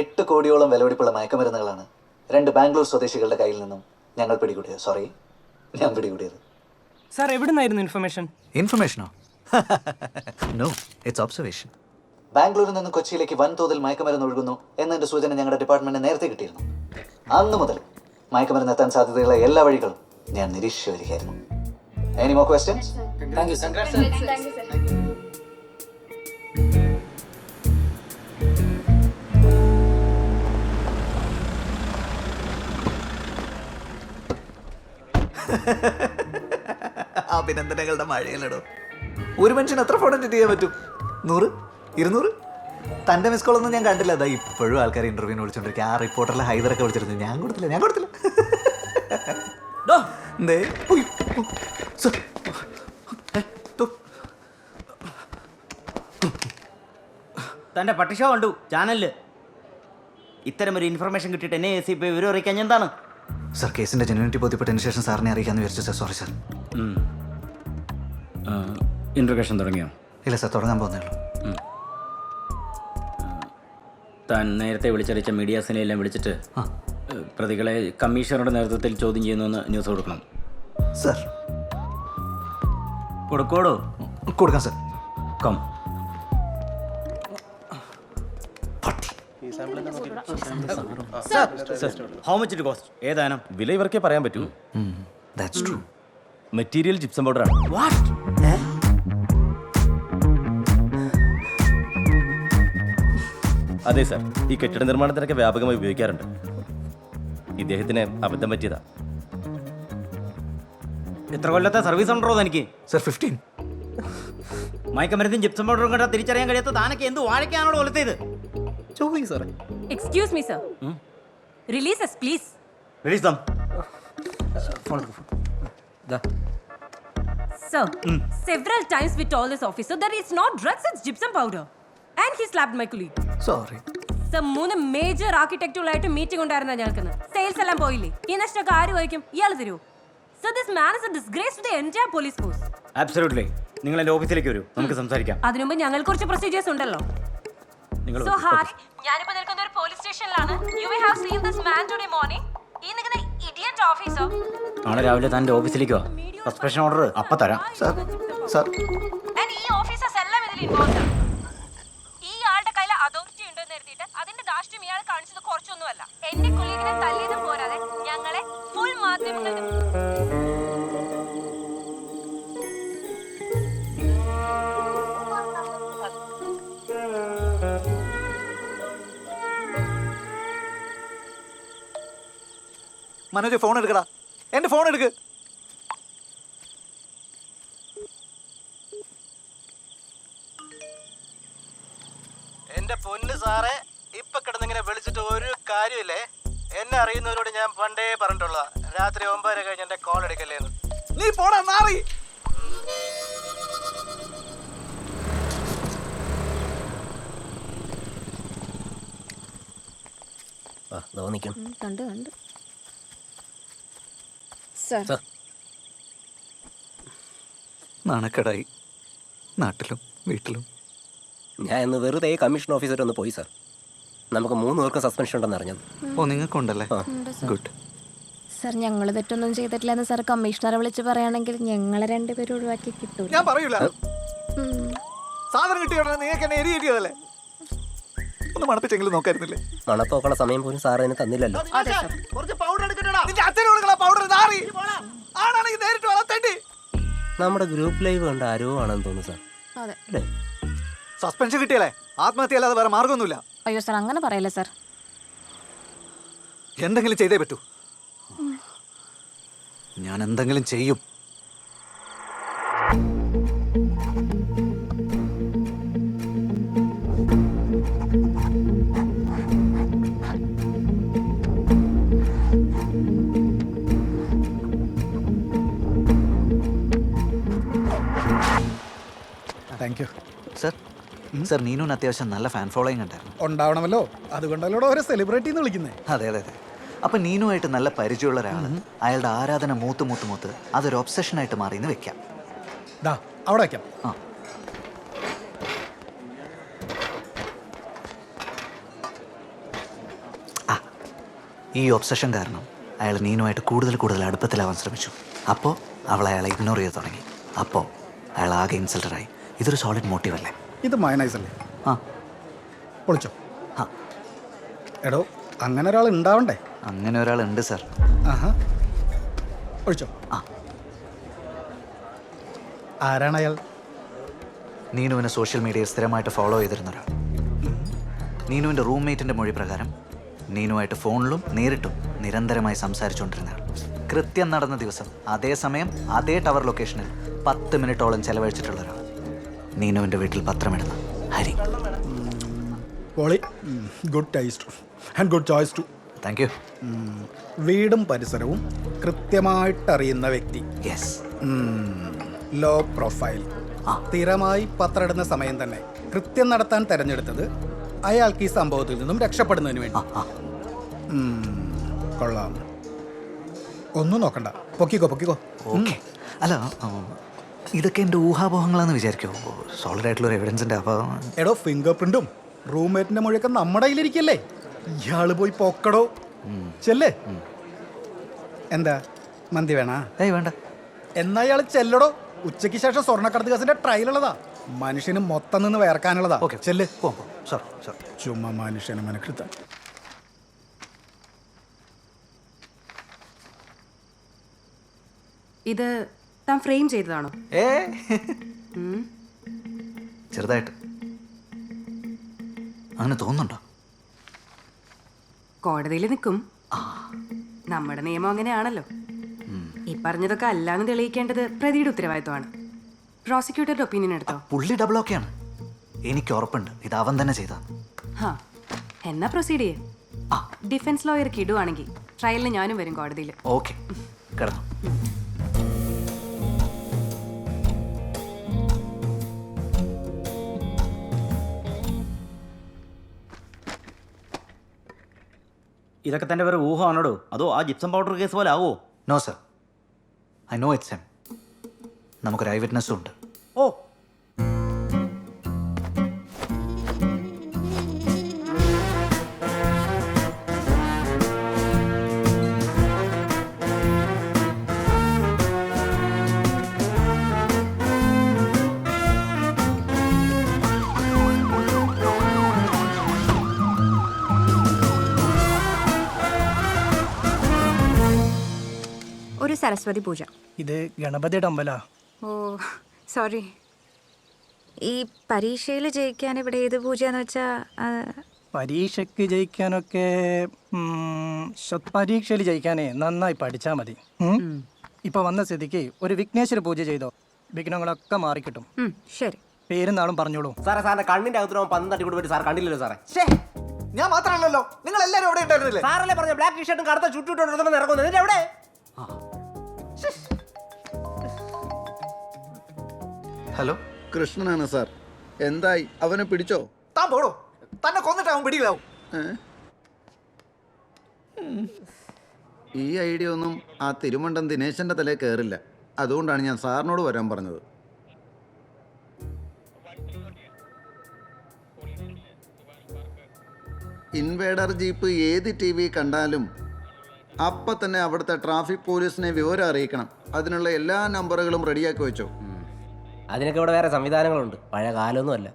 8 കോടിയോളം വിലപിടിപ്പുള്ള മയക്കുമരുന്നുകളാണ് 2 ബാംഗ്ലൂർ സ്വദേശികളുടെ കയ്യിൽ നിന്നും ഞങ്ങൾ പിടികൂടിയത്. ഞാൻ പിടികൂടിയത്. സാർ എവിടുന്നായിരുന്നു ഇൻഫർമേഷൻ? ഇൻഫർമേഷനോ? No, it's observation. ബാംഗ്ലൂരിൽ നിന്ന് കൊച്ചിയിലേക്ക് വൻതോതിൽ മയക്കുമരുന്ന് ഒഴുകുന്നു എന്നതിന്റെ സൂചന ഞങ്ങളുടെ ഡിപ്പാർട്ട്മെന്റിന് നേരത്തെ കിട്ടിയിരുന്നു. അന്ന് മുതൽ മയക്കുമരുന്ന് എത്താൻ സാധ്യതയുള്ള എല്ലാ വഴികളും ഞാൻ നിരീക്ഷിച്ചു വരികയായിരുന്നു. Any more questions? Thank you, sir. അഭിനന്ദനങ്ങളുടെ മഴയിലടോ. ഒരു മനുഷ്യൻ എത്ര ഫോൺ അറ്റൻഡ് ചെയ്യാൻ പറ്റും? 100, 200? തൻ്റെ മിസ് കോളൊന്നും ഞാൻ കണ്ടില്ല. അതാ ഇപ്പോഴും ആൾക്കാർ ഇന്റർവ്യൂവിന് വിളിച്ചോണ്ടിരിക്കുക. ആ റിപ്പോർട്ടറിലെ ഹൈദറൊക്കെ വിളിച്ചിരുന്നു. ഞാൻ കൊടുത്തില്ല. തൻ്റെ പട്ടിഷോ കണ്ടു ചാനലില്. ഇത്തരമൊരു ഇൻഫർമേഷൻ കിട്ടിയിട്ട് എന്നെ ACP വിവരം അറിയിക്കാൻ എന്താണ്? സർ, കേസിന്റെ ജെന്യൂനിറ്റി ബോധ്യപ്പെട്ടതിന് ശേഷം സാറിനെ അറിയിക്കാന്ന് വിചാരിച്ചു സർ. Sorry sir. ഇൻട്രഗേഷൻ തുടങ്ങിയോ? ഇല്ല സർ, തുടങ്ങാൻ പോകുന്നേ ഉള്ളൂ. താൻ നേരത്തെ വിളിച്ചറിയിച്ച മീഡിയാസിനെ എല്ലാം വിളിച്ചിട്ട് പ്രതികളെ കമ്മീഷണറുടെ നേതൃത്വത്തിൽ ചോദ്യം ചെയ്യുന്നുവെന്ന് ന്യൂസ് കൊടുക്കണം. സർ കൊടുക്കോടോ? കൊടുക്കാം sir. Come. How much it cost? ഏതാനും വില ഇവർക്കേ പറയാൻ പറ്റൂ. That's true. മെറ്റീരിയൽ ജിപ്സം പൗഡറാണ്. അതെ സാർ, ഈ കെട്ടിട നിർമ്മാണത്തിനൊക്കെ വ്യാപകമായി ഉപയോഗിക്കാറുണ്ട്. ഇദ്ദേഹത്തിന് അബദ്ധം പറ്റിയതാ. എത്ര കൊല്ലത്തെ സർവീസ് ഉണ്ടോ തനിക്ക്? സർ 15. മയക്കമരുന്നും ജിപ്സം പൗഡറും കണ്ടാൽ തിരിച്ചറിയാൻ കഴിയാത്ത താനൊക്കെ എന്ത് വാഴയ്ക്കാണോ കൊലത്തേത്? Excuse me, sir. Release us, please. Release them. Sir, several times we told this officer that it's not drugs, it's gypsum powder. And he slapped my colleague. Sorry. Sir, 3 major ആർക്കിടെക്റ്റുകളായിട്ട് meeting ഉണ്ടായിരുന്ന ഞങ്ങൾക്ക്. Sales എല്ലാം പോയില്ലേ? ഈ നഷ്ടമൊക്കെ ആര് വഹിക്കും? ഇയാൾ തരുമോ? Sir, this man is a disgrace to the entire police force. Absolutely. നിങ്ങൾ എൻ്റെ ഓഫീസിലേക്ക് വരൂ, നമുക്ക് സംസാരിക്കാം. അതിനുമുമ്പ് ഞങ്ങൾ കുറച്ച് പ്രൊസീജിയേഴ്സ് ഉണ്ടല്ലോ. So, Hari, ഞാനിപ്പോൾ നിൽക്കുന്ന ഒരു പോലീസ് സ്റ്റേഷനിലാണ്. You may have seen this man today morning. ഈ നിൽക്കുന്ന idiot officer. നാളെ രാവിലെ തൻ്റെ ഓഫീസിലേക്ക് വാ. സസ്പെൻഷൻ ഓർഡർ അപ്പം തരാം. സർ. And ഈ ഓഫീസേഴ്സ് എല്ലാം ഇതിൽ ഇൻവോൾവ് ആണ്. ഈ ആളുടെ കയ്യിൽ അതോറിറ്റി ഉണ്ടെന്ന് കരുതിയിട്ട് അതിന്റെ ദാഷ്ട്യം ഇയാൾ കാണിച്ചത് കുറച്ചൊന്നുമല്ല. എന്റെ കൊളീഗിനെ തല്ലിയതും പോരാതെ ഞങ്ങളെ ഫുൾ മാധ്യമങ്ങളുടെ മനോജ് ഫോൺ എടുക്കടാ, എൻ്റെ ഫോൺ എടുക്ക്. എന്റെ പൊന്ന് സാറേ, ഇപ്പൊ കിടന്നിങ്ങനെ വിളിച്ചിട്ട് ഒരു കാര്യമില്ലേ. എന്നെ അറിയുന്നവരോട് ഞാൻ പണ്ടേ പറഞ്ഞിട്ടുള്ള രാത്രി 9:30 കഴിഞ്ഞ് എന്റെ കോൾ എടുക്കല്ലേന്ന്. നീ പോടാ നാറി. കണ്ടു കണ്ടു സർ. നാണക്കേടായി നാട്ടിലും വീട്ടിലും. ഞാൻ ഇന്ന് വെറുതെ കമ്മീഷൻ ഓഫീസർ ഒന്ന് പോയി സാർ. നമുക്ക് 3 പേർക്ക് സസ്പെൻഷൻ ഉണ്ടെന്ന് അറിഞ്ഞത്. ഓ, നിങ്ങൾക്കുണ്ടല്ലേ? ഗുഡ്. സർ, ഞങ്ങൾ തെറ്റൊന്നും ചെയ്തിട്ടില്ലെന്ന് സാർ കമ്മീഷണറെ വിളിച്ച് പറയുകയാണെങ്കിൽ ഞങ്ങളെ 2 പേരും ഒഴിവാക്കി കിട്ടൂല. ഞാൻ പറയൂല. സാധനം കിട്ടിയ ഉടനെ നിങ്ങൾക്ക് എന്നെ എരി കിട്ടിയതല്ലേ? ഒന്ന് മണപ്പിച്ചെങ്കിലും നോക്കായിരുന്നില്ലേ? മണത്ത് നോക്കണ സമയം പോലും സാർ അതിന് തന്നില്ലല്ലോ. നമ്മുടെ ഗ്രൂപ്പ് ലൈവ് കണ്ട ആരോ ആണെന്ന് തോന്നുന്നു സാർ. അതെ. സസ്പെൻഷൻ കിട്ടിയല്ലേ? ആത്മഹത്യ അല്ലാതെ വേറെ മാർഗമൊന്നുമില്ല. അയ്യോ സാർ, അങ്ങനെ പറയല്ലേ സാർ. എന്തെങ്കിലും ചെയ്തേ പറ്റൂ. ഞാൻ എന്തെങ്കിലും ചെയ്യും. Thank you sir. സർ, നീനുവിന് അത്യാവശ്യം നല്ല ഫാൻ ഫോളോയിങ് ഉണ്ടായിരുന്നു. ഉണ്ടാവണമല്ലോ, അതുകൊണ്ടല്ലോ ഒരു സെലിബ്രിറ്റി എന്ന് വിളിക്കുന്നത്. അതെ അതെ അതെ. അപ്പം നീനുമായിട്ട് നല്ല പരിചയമുള്ള ഒരാൾ അയാളുടെ ആരാധന മൂത്ത് അതൊരു ഒബ്സഷനായിട്ട് മാറിയെന്ന് വെക്കാം. ദാ അവിടെ വയ്ക്കാം. ഈ ഒബ്സഷൻ കാരണം അയാൾ നീനുമായിട്ട് കൂടുതൽ അടുപ്പത്തിലാവാൻ ശ്രമിച്ചു. അപ്പോൾ അവൾ അയാളെ ഇഗ്നോർ ചെയ്ത് തുടങ്ങി. അപ്പോൾ അയാൾ ആകെ ഇൻസൾട്ടഡായി. ഇതൊരു സോളിഡ് മോട്ടീവ് അല്ലേ? ഇത് മയനൈസ് അല്ലേ? ആ, പൊളിച്ചോ. എടോ, അങ്ങനെ ഒരാൾ ഉണ്ടാവണ്ടേ? അങ്ങനെ ഒരാളുണ്ട് സർ. ആഹാ, ഒഴിച്ചോ. ആരാണ് അയാൾ? നീനുവിനെ സോഷ്യൽ മീഡിയയിൽ സ്ഥിരമായിട്ട് ഫോളോ ചെയ്തിരുന്ന ഒരാൾ. നീനുവിൻ്റെ റൂംമേറ്റിൻ്റെ മൊഴി പ്രകാരം നീനുമായിട്ട് ഫോണിലും നേരിട്ടും നിരന്തരമായി സംസാരിച്ചുകൊണ്ടിരുന്ന ആൾ. കൃത്യം നടന്ന ദിവസം അതേ സമയം അതേ ടവർ ലൊക്കേഷനിൽ 10 മിനിറ്റോളം ചെലവഴിച്ചിട്ടുള്ള ഒരാൾ. നീനുവിൻ്റെ വീട്ടിൽ പത്രമിടുന്ന ഹരി. പോളി, good taste and good choice too. Thank you. വീടും പരിസരവും കൃത്യമായിട്ടറിയുന്ന വ്യക്തി. യെസ്. Low profile. സ്ഥിരമായി പത്രമിടുന്ന സമയം തന്നെ കൃത്യം നടത്താൻ തെരഞ്ഞെടുത്തത് അയാൾക്ക് ഈ സംഭവത്തിൽ നിന്നും രക്ഷപ്പെടുന്നതിന് വേണ്ടി. കൊള്ളാം. ഒന്നും നോക്കണ്ട, പൊക്കിക്കോ. ഓക്കെ. അല്ല, ഇതൊക്കെ എൻ്റെ ഊഹാപോഹങ്ങളാന്ന് വിചാരിക്കുമോ? സോളിഡ് ആയിട്ടുള്ളൊരു എവിഡൻസിൻ്റെ അഭാവം. എടോ, ഫിംഗർ പ്രിന്റും റൂംമേറ്റിന്റെ മൊഴിയൊക്കെ നമ്മുടെ കയ്യിലിരിക്കല്ലേ? ഇയാള് പോയി പൊക്കടോ. ചെല്ലേ. എന്താ, മന്തി വേണ? വേണ്ട. എന്നാ ഇയാൾ ചെല്ലടോ. ഉച്ചയ്ക്ക് ശേഷം സ്വർണ്ണക്കടത്ത് കേസിന്റെ ട്രയൽ ഉള്ളതാ. മനുഷ്യന് മൊത്തം നിന്ന് വേർക്കാനുള്ളതാ. ചെല്ല്. ചുമ്മാ മനുഷ്യനെ മനക്കെടുത്ത. ഇത് താൻ ഫ്രെയിം ചെയ്തതാണോ? ചെറുതായിട്ട്. അങ്ങനെ തോന്നുന്നുണ്ടോ? കോടതിയിൽ നിൽക്കും. നമ്മുടെ നിയമം അങ്ങനെയാണല്ലോ. ഈ പറഞ്ഞതൊക്കെ അല്ലാന്ന് തെളിയിക്കേണ്ടത് പ്രതിയുടെ ഉത്തരവാദിത്വമാണ്. പ്രോസിക്യൂട്ടറുടെ ഒപ്പീനിയൻ എടുത്തോ? പുള്ളി ഡബിൾ ഓക്കെയാണ്. എനിക്ക് ഉറപ്പുണ്ട് ഇത് അവൻ തന്നെ ചെയ്താ. എന്നാ പ്രൊസീഡ് ചെയ്യേ. ഡിഫൻസ് ലോയർ കിടുവാണെങ്കിൽ ട്രയലിന് ഞാനും വരും കോടതിയിൽ. ഓക്കെ, കിടന്നു. ഇതൊക്കെ തൻ്റെ വേറെ ഊഹമാണോടോ, അതോ ആ ജിപ്സം പൗഡർ കേസ് പോലെ ആവോ? No sir, I know it's M. നമുക്കൊരു ഐ വിറ്റ്നസ്സും ഉണ്ട്. ഓ, ഒരു സരസ്വതി പൂജ. ഇത് ഗണപതിയുടെ അമ്പലാ. ഓ സോറി. ഈ പരീക്ഷയിൽ ജയിക്കാൻ ഇവിടെ ഏത് പൂജയെന്ന് വെച്ചാൽ പരീക്ഷയ്ക്ക് ജയിക്കാനൊക്കെ പരീക്ഷയിൽ ജയിക്കാനേ നന്നായി പഠിച്ചാൽ മതി. ഇപ്പൊ വന്ന സ്ഥിതിക്ക് ഒരു വിഘ്നേശ്വര പൂജ ചെയ്തോ, വിഘ്നങ്ങളൊക്കെ മാറിക്കിട്ടും. ശരി. പേരും നാളും പറഞ്ഞോളൂ. സാറേ സാറിന്റെ കണ്ണിന്റെ അകത്ത് പന്ത് തട്ടിക്കൂടി പോയിട്ട് സാർ കണ്ടില്ലല്ലോ സാറേ. ഞാൻ മാത്രമല്ലല്ലോ, നിങ്ങൾ എല്ലാവരും അവിടെ ഉണ്ടായിരുന്നില്ലേ? സാറല്ലേ പറഞ്ഞ ബ്ലാക്ക് ടീഷർട്ടും കറുത്ത ചുറ്റിട്ടുണ്ടെന്ന് ഇറങ്ങുന്നത് എന്നിട്ട് എവിടെ? ഹലോ, കൃഷ്ണനാണ് സാർ. എന്തായി, അവനെ പിടിച്ചോ? താൻ പോടോ, തന്നെ കൊന്നിട്ട് അവൻ പിടിയിലാവും. ഈ ഐഡിയ ഒന്നും ആ തിരുമണ്ടം ദിനേശന്റെ തലയിൽ കയറില്ല. അതുകൊണ്ടാണ് ഞാൻ സാറിനോട് വരാൻ പറഞ്ഞത്. ഇൻവേഡർ ജീപ്പ് ഏത് ടി വി കണ്ടാലും അപ്പം തന്നെ അവിടുത്തെ ട്രാഫിക് പോലീസിനെ വിവരം അറിയിക്കണം. അതിനുള്ള എല്ലാ നമ്പറുകളും റെഡിയാക്കി വെച്ചോ. അതിനൊക്കെ ഇവിടെ വേറെ സംവിധാനങ്ങളുണ്ട്, പഴയ കാലമൊന്നുമല്ല.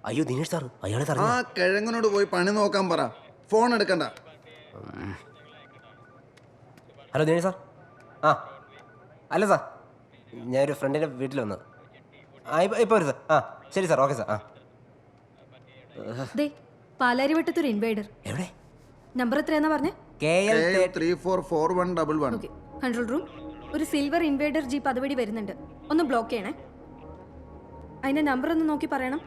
അയ്യോ ദിനേഷ് സാർ, അയാളെ ആ കിഴങ്ങനോട് പോയി പണി നോക്കാൻ പറ, ഫോൺ എടുക്കണ്ട. Hello Dinesh sir. ആ അല്ല സാർ, ഞാനൊരു ഫ്രണ്ടിൻ്റെ വീട്ടിൽ വന്നത്. ഇപ്പോൾ വരും സാർ. ആ ശരി സാർ, ഓക്കെ സാർ. ആ പാലാരിവട്ടത്തൊരു ഇൻവേഡർ. എവിടെ? നമ്പർ എത്രയാന്നാ പറഞ്ഞേ? KL344111. Control room. ഒരു സിൽവർ ഇൻവേഡർ ജീപ്പ് അതുവഴി വരുന്നുണ്ട്, ഒന്ന് ബ്ലോക്ക് ചെയ്യണേ. അതിന്റെ നമ്പർ ഒന്ന് നോക്കി പറയണം.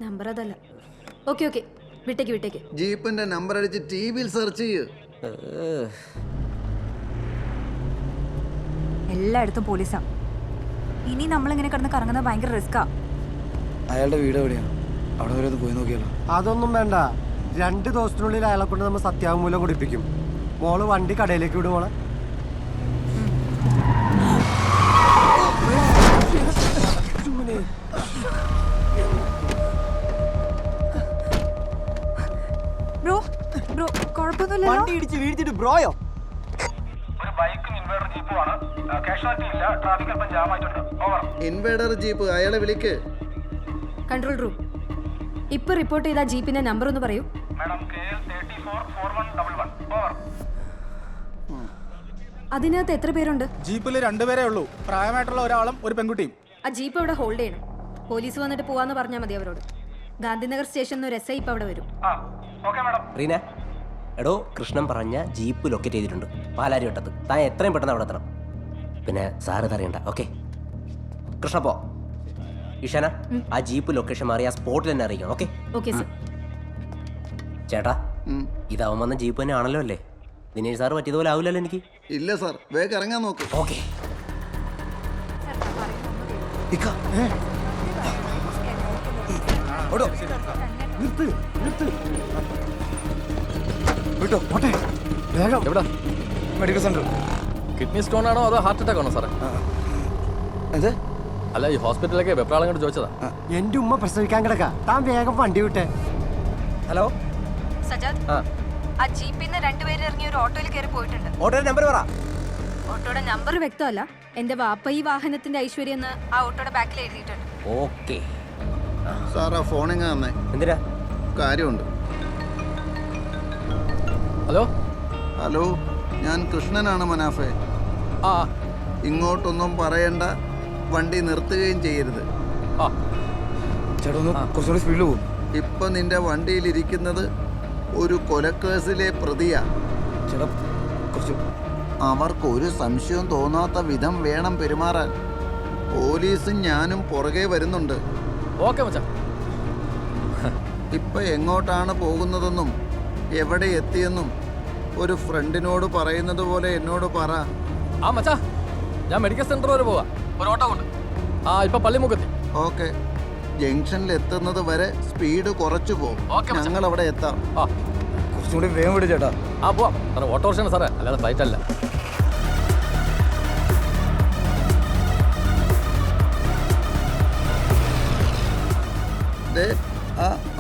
നമ്പർ അതല്ല. ഓക്കെ ഓക്കെ, വിട്ടേക്ക്. ജീപ്പിന്റെ നമ്പർ അടിച്ച് ടിവിയിൽ സെർച്ച് ചെയ്യ്. എല്ലായിടത്തും പോലീസാ. ഇനി നമ്മളിങ്ങനെ കിടന്ന് കറങ്ങുന്നത് ഭയങ്കര റിസ്ക്കാ. അയാളുടെ വീട് എവിടെയാണ്? അവിടെ വരെ ഒന്ന് പോയി നോക്കിയാലോ? അതൊന്നും വേണ്ട, 2 ദിവസത്തിനുള്ളിൽ അയാളെ കൊണ്ട് നമ്മൾ സത്യാവാങ്മൂലം കൊടുപ്പിക്കും. മോള് വണ്ടി കടയിലേക്ക് വിടും. മോളെ ബ്രോ ബ്രോ കുഴപ്പമൊന്നുമില്ലല്ലോ? വണ്ടി ഇടിച്ച് വീഴ്ത്തിട്ട് ബ്രോയോ? ഇൻവേഡർ ജീപ്പ്, അയാളെ വിളിക്ക്. Control room. ഇപ്പൊ റിപ്പോർട്ട് ചെയ്ത ജീപ്പിന്റെ നമ്പർ ഒന്ന് പറയൂ. അതിനകത്ത് എത്ര പേരുണ്ട്? ജീപ്പിൽ 2 പേരേ ഉള്ളൂ, പ്രായമായിട്ടുള്ള ഒരാളും ഒരു പെൺകുട്ടിയും. ആ ജീപ്പ് അവിടെ ഹോൾഡ് ചെയ്യണം. പോലീസ് വന്നിട്ട് പോവാന്ന് പറഞ്ഞാൽ മതി അവരോട്. ഗാന്ധിനഗർ സ്റ്റേഷനിൽ ഒരു SI ഇപ്പൊ അവിടെ വരും. റീന, എടോ കൃഷ്ണൻ പറഞ്ഞ ജീപ്പ് ലൊക്കേറ്റ് ചെയ്തിട്ടുണ്ട് പാലാരിവട്ടത്ത്. താൻ എത്രയും പെട്ടെന്ന് അവിടെ എത്തണം. പിന്നെ സാറ് തറിയണ്ട. ഓക്കെ കൃഷ്ണ പോ. ഇഷാന, ആ ജീപ്പ് ലൊക്കേഷൻ മാറി ആ സ്പോട്ടിൽ തന്നെ അറിയിക്കണം. Okay okay sir. ചേട്ടാ, ഇതാവും വന്ന ജീപ്പ് തന്നെ ആണല്ലോ അല്ലേ? ദിനേഷ് സാറ് പറ്റിയതുപോലെ ആവില്ലല്ലോ എനിക്ക്. ഇല്ല സാർ, വേഗം ഇറങ്ങാൻ നോക്ക്. ഓക്കെ എവിടെ? Medical centre. കിഡ്നി സ്റ്റോൺ ആണോ അതോ ഹാർട്ട് അറ്റാക്ക് ആണോ സാറേ? അതെ. അല്ല, ഈ ഹോസ്പിറ്റലിലേക്ക് വെപ്രാളം കണ്ട് ചോദിച്ചതാ. എന്റെ ഉമ്മ പ്രസവിക്കാൻ കിടക്കാ, താൻ വേഗം വണ്ടി വിട്ടെ. ഹലോ സജാദ്, ആ ജീപ്പിന്ന് 2 പേര് ഇറങ്ങി ഒരു ഓട്ടോയിൽ കയറി പോയിട്ടുണ്ട്. ഓട്ടോയുടെ നമ്പർ പറ. ഓട്ടോയുടെ നമ്പർ വ്യക്തമല്ല. എന്റെ വാപ്പ ഈ വാഹനത്തിന്റെ ഐശ്വര്യം എന്ന് ആ ഓട്ടോയുടെ ബാക്കിൽ എഴുതിയിട്ടുണ്ട്. ഓക്കെ സാർ, ആ ഫോണിങ് തന്നെ. എന്തിനാ? കാര്യമുണ്ട്. ഹലോ, ഞാൻ കൃഷ്ണനാണ് മനാഫെ. ആ ഇങ്ങോട്ടൊന്നും പറയണ്ട, വണ്ടി നിർത്തുകയും ചെയ്യരുത്. ചേട്ടാ ഒന്ന് കുറച്ചുകൂടി സ്പീഡിൽ പോകും. ഇപ്പൊ നിന്റെ വണ്ടിയിലിരിക്കുന്നത് ഒരു കൊലക്കേസിലെ പ്രതിയാ. ചേട്ടാ കുറച്ച്. അവർക്കൊരു സംശയവും തോന്നാത്ത വിധം വേണം പെരുമാറാൻ. പോലീസും ഞാനും പുറകെ വരുന്നുണ്ട്. ഓക്കെ മച്ചാ. ഇപ്പൊ എങ്ങോട്ടാണ് പോകുന്നതെന്നും എവിടെ എത്തിയെന്നും ഒരു ഫ്രണ്ടിനോട് പറയുന്നത് പോലെ എന്നോട് പറ. ആ മച്ചാ, ഞാൻ മെഡിക്കൽ സെന്റർ വരെ പോവാ, ഒരു ഓട്ടോ കൊണ്ട്. ഇപ്പൊ പള്ളിമുക്കത്തി. ഓക്കെ, ജംഗ്ഷനിൽ എത്തുന്നത് വരെ സ്പീഡ് കുറച്ചു പോകും. ഞങ്ങൾ അവിടെ എത്താം. കുറച്ചും കൂടി വേഗം വിടും ചേട്ടാ. പോവാം സാറേ, ഓട്ടോറിക്ഷയാണ് സാറേ, അല്ലാതെ ഫ്ലൈറ്റ് അല്ല.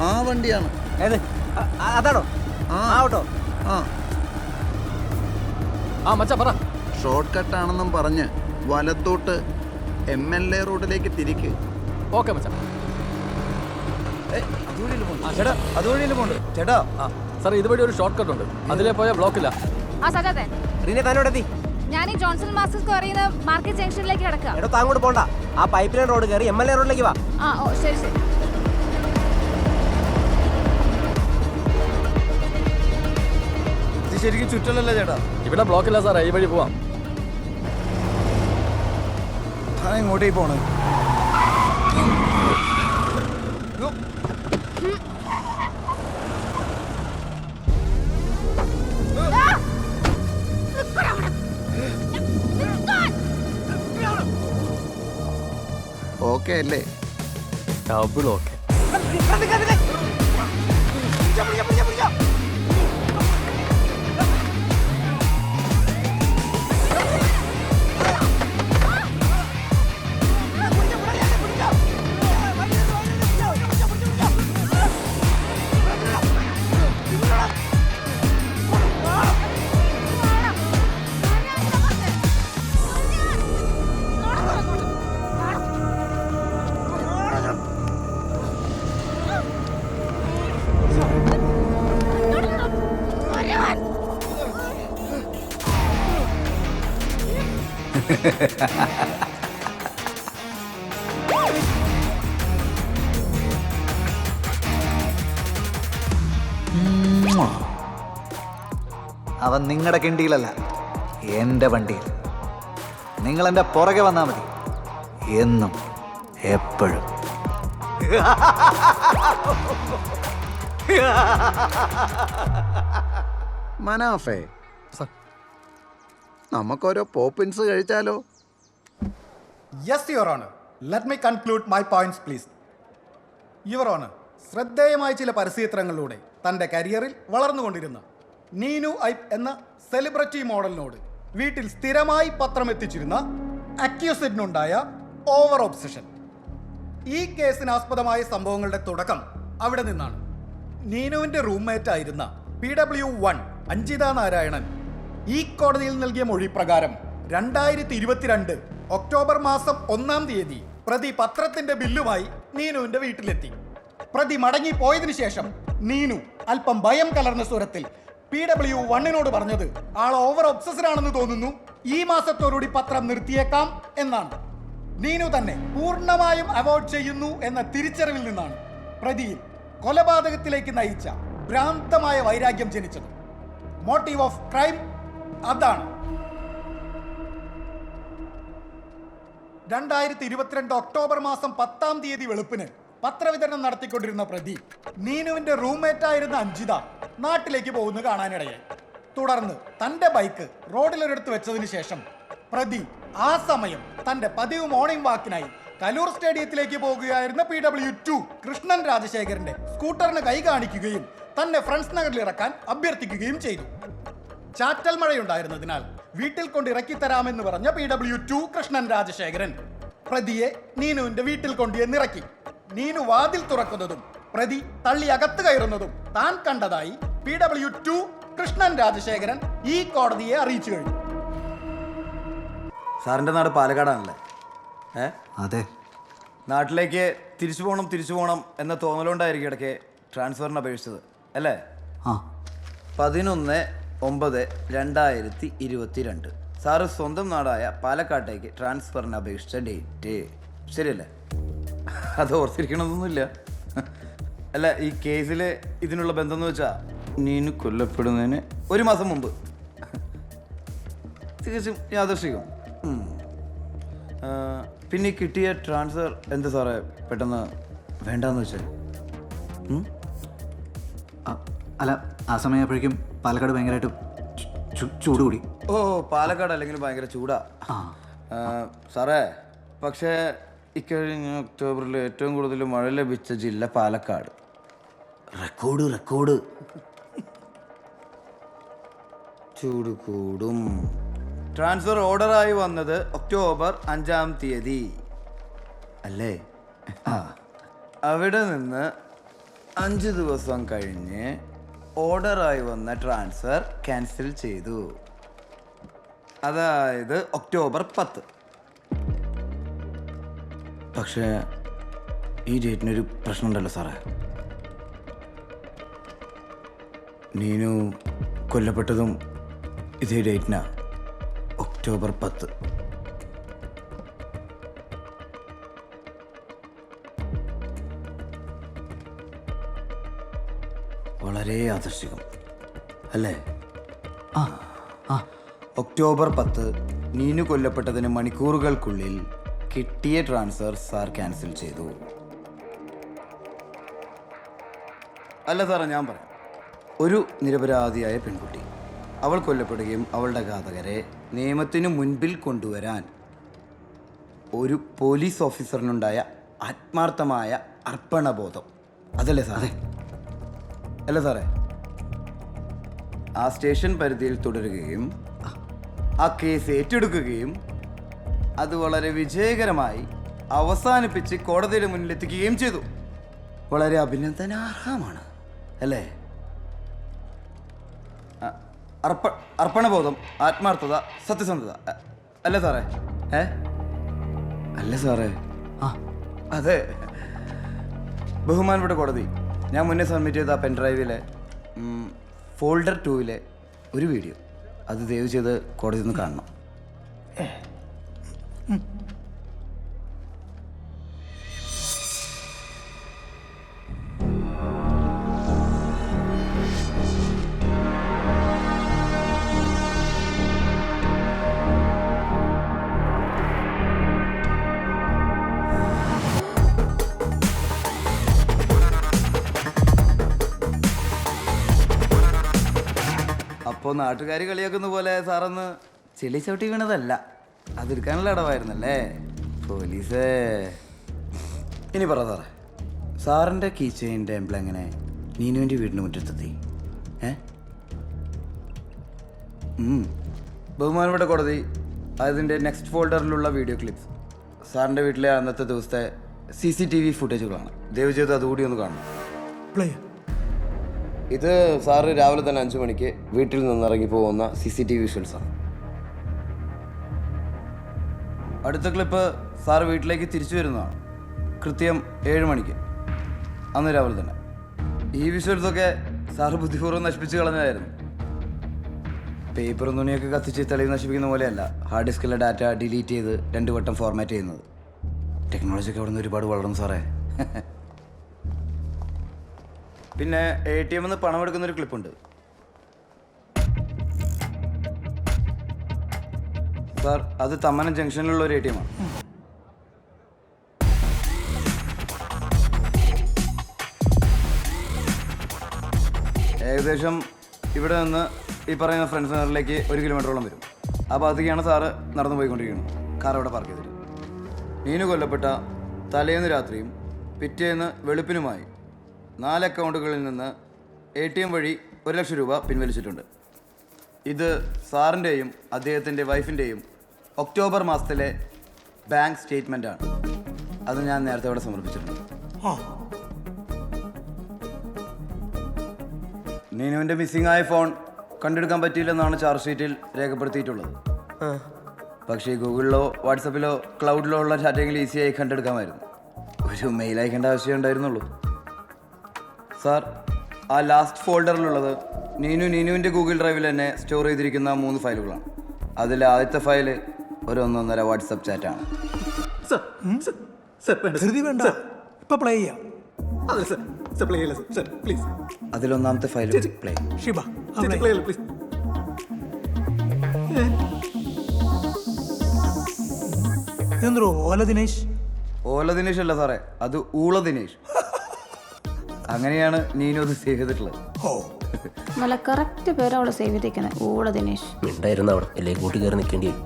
ആ വണ്ടിയാണ്. അതാണോ ആ ഓട്ടോ? മച്ചാ പറ. ഷോർട്ട് കട്ടാണെന്നും പറഞ്ഞ് വലത്തോട്ട് MLA റോഡിലേക്ക് തിരിക്ക്. ഓക്കെ മച്ചാ. ചേട്ടാ അതുവഴിയല്ലേ പോണ്ട് ചേട്ടാ. സാർ, ഇതുവഴി ഒരു ഷോർട്ട് കട്ട് ഉണ്ട്, അതിലേ പോയാൽ ബ്ലോക്കില്ല. റീന താനോടെത്തി. ഞാൻ ഈ ജോൺസൺ മാസ്റ്റേഴ്സ് പറയുന്ന മാർക്കറ്റ് ജംഗ്ഷനിലേക്ക് കിടക്കാം. എടോ താങ്ങോട്ട് പോണ്ട, ആ പൈപ്പ് ലൈൻ റോഡ് കയറി MLA റോഡിലേക്ക് വാ. ഓ ശരി ശരി. ഇത് ശരിക്കും ചുറ്റലല്ലേ ചേട്ടാ? ഇവിടെ ബ്ലോക്കില്ല സാറേ, ഈ വഴി പോവാം. താൻ എങ്ങോട്ടേക്ക് പോണേ? ഓക്കെ അല്ലേ? Double okay. അവൻ നിങ്ങളുടെ കിണ്ടിയിലല്ല, എൻ്റെ വണ്ടിയിൽ. നിങ്ങൾ എൻ്റെ പുറകെ വന്നാൽ മതി, എന്നും എപ്പോഴും. മനാഫേ, നമുക്കോരോ പോപ്പിൻസ് കഴിച്ചാലോ? Yes your honour. Let me conclude my points please. Your honour, ശ്രദ്ധേയമായ ചില പരസ്യചിത്രങ്ങളിലൂടെ തൻ്റെ കരിയറിൽ വളർന്നുകൊണ്ടിരുന്ന നീനു ഐപ്പ് എന്ന സെലിബ്രിറ്റി മോഡലിനോട് വീട്ടിൽ സ്ഥിരമായി പത്രം എത്തിച്ചിരുന്ന അക്യൂസിഡിനുണ്ടായ ഓവർ ഒബ്സഷൻ. ഈ കേസിനാസ്പദമായ സംഭവങ്ങളുടെ തുടക്കം അവിടെ നിന്നാണ്. നീനുവിൻ്റെ റൂംമേറ്റ് ആയിരുന്ന PW1 അഞ്ജിത നാരായണൻ ഈ കോടതിയിൽ നൽകിയ മൊഴി പ്രകാരം 2022 ഒക്ടോബർ മാസം 1-ാം തീയതി പ്രതി പത്രത്തിന്റെ ബില്ലുമായി നീനുവിന്റെ വീട്ടിലെത്തി. പ്രതി മടങ്ങിപ്പോയതിനു ശേഷം നീനു അല്പം ഭയം കലർന്ന സ്വരത്തിൽ PW1 പറഞ്ഞത് ആൾ ഓവർ ഒബ്സസ്ഡ് ആണെന്ന് തോന്നുന്നു, ഈ മാസത്തോടുകൂടി പത്രം നിർത്തിയേക്കാം എന്നാണ്. നീനു തന്നെ പൂർണ്ണമായും അവോയ്ഡ് ചെയ്യുന്നു എന്ന തിരിച്ചറിവിൽ നിന്നാണ് പ്രതിയിൽ കൊലപാതകത്തിലേക്ക് നയിച്ച ഭ്രാന്തമായ വൈരാഗ്യം ജനിച്ചത്. മോട്ടീവ് ഓഫ് ക്രൈം അതാണ്. 2022 ഒക്ടോബർ മാസം 10-ാം തീയതി വെളുപ്പിന് പത്രവിതരണം നടത്തിക്കൊണ്ടിരുന്ന പ്രതി നീനുവിന്റെ റൂംമേറ്റ് ആയിരുന്ന അഞ്ജിത നാട്ടിലേക്ക് പോകുന്നു കാണാനിടയായി. തുടർന്ന് തന്റെ ബൈക്ക് റോഡിലൊരിടത്ത് വെച്ചതിന് ശേഷം പ്രതി ആ സമയം തന്റെ പതിവ് മോർണിംഗ് വാക്കിനായി കലൂർ സ്റ്റേഡിയത്തിലേക്ക് പോകുകയായിരുന്ന PW2 കൃഷ്ണൻ രാജശേഖരന്റെ സ്കൂട്ടറിന് കൈ കാണിക്കുകയും തന്നെ ഫ്രണ്ട്സ് നഗറിൽ ഇറക്കാൻ അഭ്യർത്ഥിക്കുകയും ചെയ്തു. ചാറ്റൽ മഴയുണ്ടായിരുന്നതിനാൽ വീട്ടിൽ കൊണ്ട് ഇറക്കി തരാമെന്ന് പറഞ്ഞ PW2 കൃഷ്ണൻ രാജശേഖരൻ പ്രതിയെ നീനുവിന്റെ വീട്ടിൽ കൊണ്ടുവന്നിറക്കി. നീനു വാതിൽ തുറക്കുന്നതും പ്രതി തള്ളി അകത്ത് കയറുന്നതും താൻ കണ്ടതായി PW2 കൃഷ്ണൻ രാജശേഖരൻ ഈ കോടതിയെ അറിയിച്ചു കഴിഞ്ഞു. സാറിൻ്റെ നാട് പാലക്കാടാണല്ലേ? അതെ. നാട്ടിലേക്ക് തിരിച്ചു പോകണം എന്ന തോന്നലുകൊണ്ടായിരിക്കും ഇടയ്ക്ക് ട്രാൻസ്ഫറിന് അപേക്ഷിച്ചത് അല്ലേ? 11/9/2022 സാറ് സ്വന്തം നാടായ പാലക്കാട്ടേക്ക് ട്രാൻസ്ഫറിന് അപേക്ഷിച്ച ഡേറ്റ് ശരിയല്ലേ? അത് ഓർത്തിരിക്കണമെന്നൊന്നുമില്ല. അല്ല, ഈ കേസിൽ ഇതിനുള്ള ബന്ധം എന്ന് വെച്ചാൽ നീനു കൊല്ലപ്പെടുന്നതിന് 1 മാസം മുമ്പ് തികച്ചും യാദൃശ്ചികം. പിന്നെ കിട്ടിയ ട്രാൻസ്ഫർ എന്താ സാറേ പെട്ടെന്ന് വേണ്ടാന്ന് വെച്ചാൽ? അല്ല, ആ സമയപ്പോഴേക്കും പാലക്കാട് ഭയങ്കരമായിട്ട് ചൂട് കൂടി. ഓ, പാലക്കാട് അല്ലെങ്കിൽ ഭയങ്കര ചൂടാ സാറേ. പക്ഷേ ഇക്കഴിഞ്ഞ ഒക്ടോബറിൽ ഏറ്റവും കൂടുതൽ മഴ ലഭിച്ച ജില്ല പാലക്കാട്. റെക്കോർഡ്. ചൂട് കൂടും. ട്രാൻസ്ഫർ ഓർഡറായി വന്നത് ഒക്ടോബർ 5-ാം തീയതി അല്ലേ? അവിടെ നിന്ന് 5 ദിവസം കഴിഞ്ഞ് ഓർഡറായി വന്ന ട്രാൻസ്ഫർ ക്യാൻസൽ ചെയ്തു. അതായത് ഒക്ടോബർ 10. പക്ഷേ ഈ ഡേറ്റിനൊരു പ്രശ്നമുണ്ടല്ലോ സാറേ. നീനു കൊല്ലപ്പെട്ടതും ഇതേ ഡേറ്റിനാ, ഒക്ടോബർ 10. വളരെ ആകർഷകം അല്ലേ? ഒക്ടോബർ 10 നീനു കൊല്ലപ്പെട്ടതിന് മണിക്കൂറുകൾക്കുള്ളിൽ കിട്ടിയ ട്രാൻസ്ഫർ സാർ ക്യാൻസൽ ചെയ്തു. അല്ല സാറേ, ഞാൻ പറയാം. ഒരു നിരപരാധിയായ പെൺകുട്ടി, അവൾ കൊല്ലപ്പെടുകയും അവളുടെ ഘാതകരെ നിയമത്തിനു മുൻപിൽ കൊണ്ടുവരാൻ ഒരു പോലീസ് ഓഫീസറിനുണ്ടായ ആത്മാർത്ഥമായ അർപ്പണബോധം, അതല്ലേ സാറേ? അല്ല സാറേ, ആ സ്റ്റേഷൻ പരിധിയിൽ തുടരുകയും ആ കേസ് ഏറ്റെടുക്കുകയും അത് വളരെ വിജയകരമായി അവസാനിപ്പിച്ച് കോടതിയുടെ മുന്നിലെത്തിക്കുകയും ചെയ്തു. വളരെ അഭിനന്ദനാർഹമാണ് അല്ലേ? അർപ്പണബോധം, ആത്മാർത്ഥത, സത്യസന്ധത, അല്ലേ സാറേ? അല്ലേ സാറേ? അതെ. ബഹുമാനപ്പെട്ട കോടതി, ഞാൻ മുന്നേ സബ്മിറ്റ് ചെയ്ത പെൻഡ്രൈവിലെ ഫോൾഡർ 2-ലെ ഒരു വീഡിയോ, അത് ദയവ് ചെയ്ത് കോടതി ഒന്ന് കാണണം. അപ്പോൾ നാട്ടുകാർ കളിയാക്കുന്ന പോലെ സാറൊന്ന് ചെളി ചവിട്ടി വീണതല്ല, അതെടുക്കാനുള്ള ഇടവായിരുന്നല്ലേ പോലീസ്? ഇനി പറ സാറേ, സാറിൻ്റെ കീ ചെയിൻ്റെ എംബ്ലം എങ്ങനെ നീനുവിൻ്റെ വീടിന് മുറ്റത്തെത്തി? ബഹുമാനപ്പെട്ട കോടതി, അതിൻ്റെ നെക്സ്റ്റ് ഫോൾഡറിലുള്ള വീഡിയോ ക്ലിപ്സ് സാറിൻ്റെ വീട്ടിലെ അന്നത്തെ ദിവസത്തെ CCTV ഫുട്ടേജുകളാണ്. ദയവ് ചെയ്ത് അതുകൂടി ഒന്ന് കാണണം. ഇത് സാറ് രാവിലെ തന്നെ 5 മണിക്ക് വീട്ടിൽ നിന്നിറങ്ങി പോകുന്ന CCTV വിഷ്വൽസാണ്. അടുത്ത ക്ലിപ്പ് സാറ് വീട്ടിലേക്ക് തിരിച്ചു വരുന്നതാണ്, കൃത്യം 7 മണിക്ക്, അന്ന് രാവിലെ തന്നെ. ഈ വിഷ്വൽസൊക്കെ സാറ് ബുദ്ധിപൂർവ്വം നശിപ്പിച്ച് കളഞ്ഞതായിരുന്നു. പേപ്പറും തുണിയൊക്കെ കത്തിച്ച് തെളിവ് നശിപ്പിക്കുന്ന പോലെയല്ല ഹാർഡ് ഡിസ്കിലെ ഡാറ്റ ഡിലീറ്റ് ചെയ്ത് 2 വട്ടം ഫോർമാറ്റ് ചെയ്യുന്നത്. ടെക്നോളജിയൊക്കെ അവിടെ നിന്ന് ഒരുപാട് വളർന്നു സാറേ. പിന്നെ ATM ന്ന് പണം എടുക്കുന്നൊരു ക്ലിപ്പുണ്ട് സാർ, അത് തമ്മനം ജംഗ്ഷനിലുള്ള ഒരു ATM ആണ്. ഏകദേശം ഇവിടെ നിന്ന് ഈ പറയുന്ന ഫ്രണ്ട്സ് സെൻ്ററിലേക്ക് 1 കിലോമീറ്ററോളം വരും. ആ ഭാഗത്തേക്കാണ് സാറ് നടന്നു പോയിക്കൊണ്ടിരിക്കുന്നത്. കാർ അവിടെ പാർക്ക് ചെയ്തിട്ട് നീനു കൊല്ലപ്പെട്ട തലേന്ന് രാത്രിയും പിറ്റേന്ന് വെളുപ്പിനുമായി 4 അക്കൗണ്ടുകളിൽ നിന്ന് ATM വഴി 1 ലക്ഷം രൂപ പിൻവലിച്ചിട്ടുണ്ട്. ഇത് സാറിൻ്റെയും അദ്ദേഹത്തിൻ്റെ വൈഫിൻ്റെയും ഒക്ടോബർ മാസത്തിലെ ബാങ്ക് സ്റ്റേറ്റ്മെൻ്റാണ്. അത് ഞാൻ നേരത്തെ അവിടെ സമർപ്പിച്ചിട്ടുണ്ട്. നീനുവിൻ്റെ മിസ്സിംഗ് ആയ ഫോൺ കണ്ടെടുക്കാൻ പറ്റിയില്ലെന്നാണ് ചാർജ് ഷീറ്റിൽ രേഖപ്പെടുത്തിയിട്ടുള്ളത്. പക്ഷേ ഗൂഗിളിലോ വാട്സപ്പിലോ ക്ലൗഡിലോ ഉള്ള ചാറ്റെങ്കിലും ഈസിയായി കണ്ടെടുക്കാമായിരുന്നു. ഒരു മെയിൽ അയക്കേണ്ട ആവശ്യമേ ഉണ്ടായിരുന്നുള്ളൂ. സാർ, ആ ലാസ്റ്റ് ഫോൾഡറിലുള്ളത് നീനുവിൻ്റെ ഗൂഗിൾ ഡ്രൈവിൽ തന്നെ സ്റ്റോർ ചെയ്തിരിക്കുന്ന 3 ഫയലുകളാണ്. അതിൽ ആദ്യത്തെ ഫയൽ ഒരു 1.5 വാട്സപ്പ് ചാറ്റാണ്. അതിലൊന്നാമത്തെ ഫയൽ പ്ലേ. ഓല ദിനേശ് അല്ല സാറേ, അത് ഊള ദിനേശ്. അങ്ങനെയാണ് നീനു അത് സേവ് ചെയ്തിട്ടുള്ളത്. നല്ല കറക്റ്റ് പേര് അവളെ സേവ് ചെയ്തേക്കുന്നത്, ഊള ദിനേശ്. മിണ്ടായിരുന്നു അവിടെ, അല്ലേ കൂട്ടി കയറി നിൽക്കേണ്ടി വരും.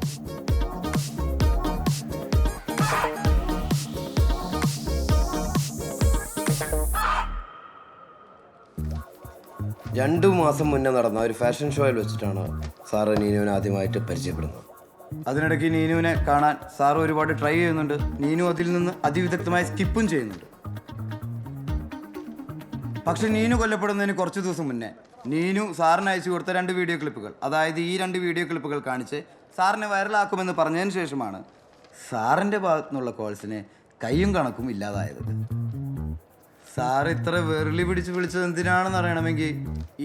രണ്ടു മാസം മുന്നേ നടന്ന ഒരു ഫാഷൻ ഷോയിൽ വെച്ചിട്ടാണ് സാറ് നീനുവിനെ ആദ്യമായിട്ട് പരിചയപ്പെടുന്നത്. അതിനിടയ്ക്ക് നീനുവിനെ കാണാൻ സാറ് ഒരുപാട് ട്രൈ ചെയ്യുന്നുണ്ട്. നീനു അതിൽ നിന്ന് അതിവിദഗ്ധമായി സ്കിപ്പും ചെയ്യുന്നുണ്ട്. പക്ഷെ നീനു കൊല്ലപ്പെടുന്നതിന് കുറച്ച് ദിവസം മുന്നേ നീനു സാറിന് അയച്ചു കൊടുത്ത 2 വീഡിയോ ക്ലിപ്പുകൾ, അതായത് ഈ 2 വീഡിയോ ക്ലിപ്പുകൾ കാണിച്ച് സാറിനെ വൈറലാക്കുമെന്ന് പറഞ്ഞതിന് ശേഷമാണ് സാറിൻ്റെ ഭാഗത്തു നിന്നുള്ള കോൾസിന് കയ്യും കണക്കും ഇല്ലാതായത്. സാർ ഇത്ര വെറുളി പിടിച്ച് വിളിച്ചത് എന്തിനാണെന്ന് അറിയണമെങ്കിൽ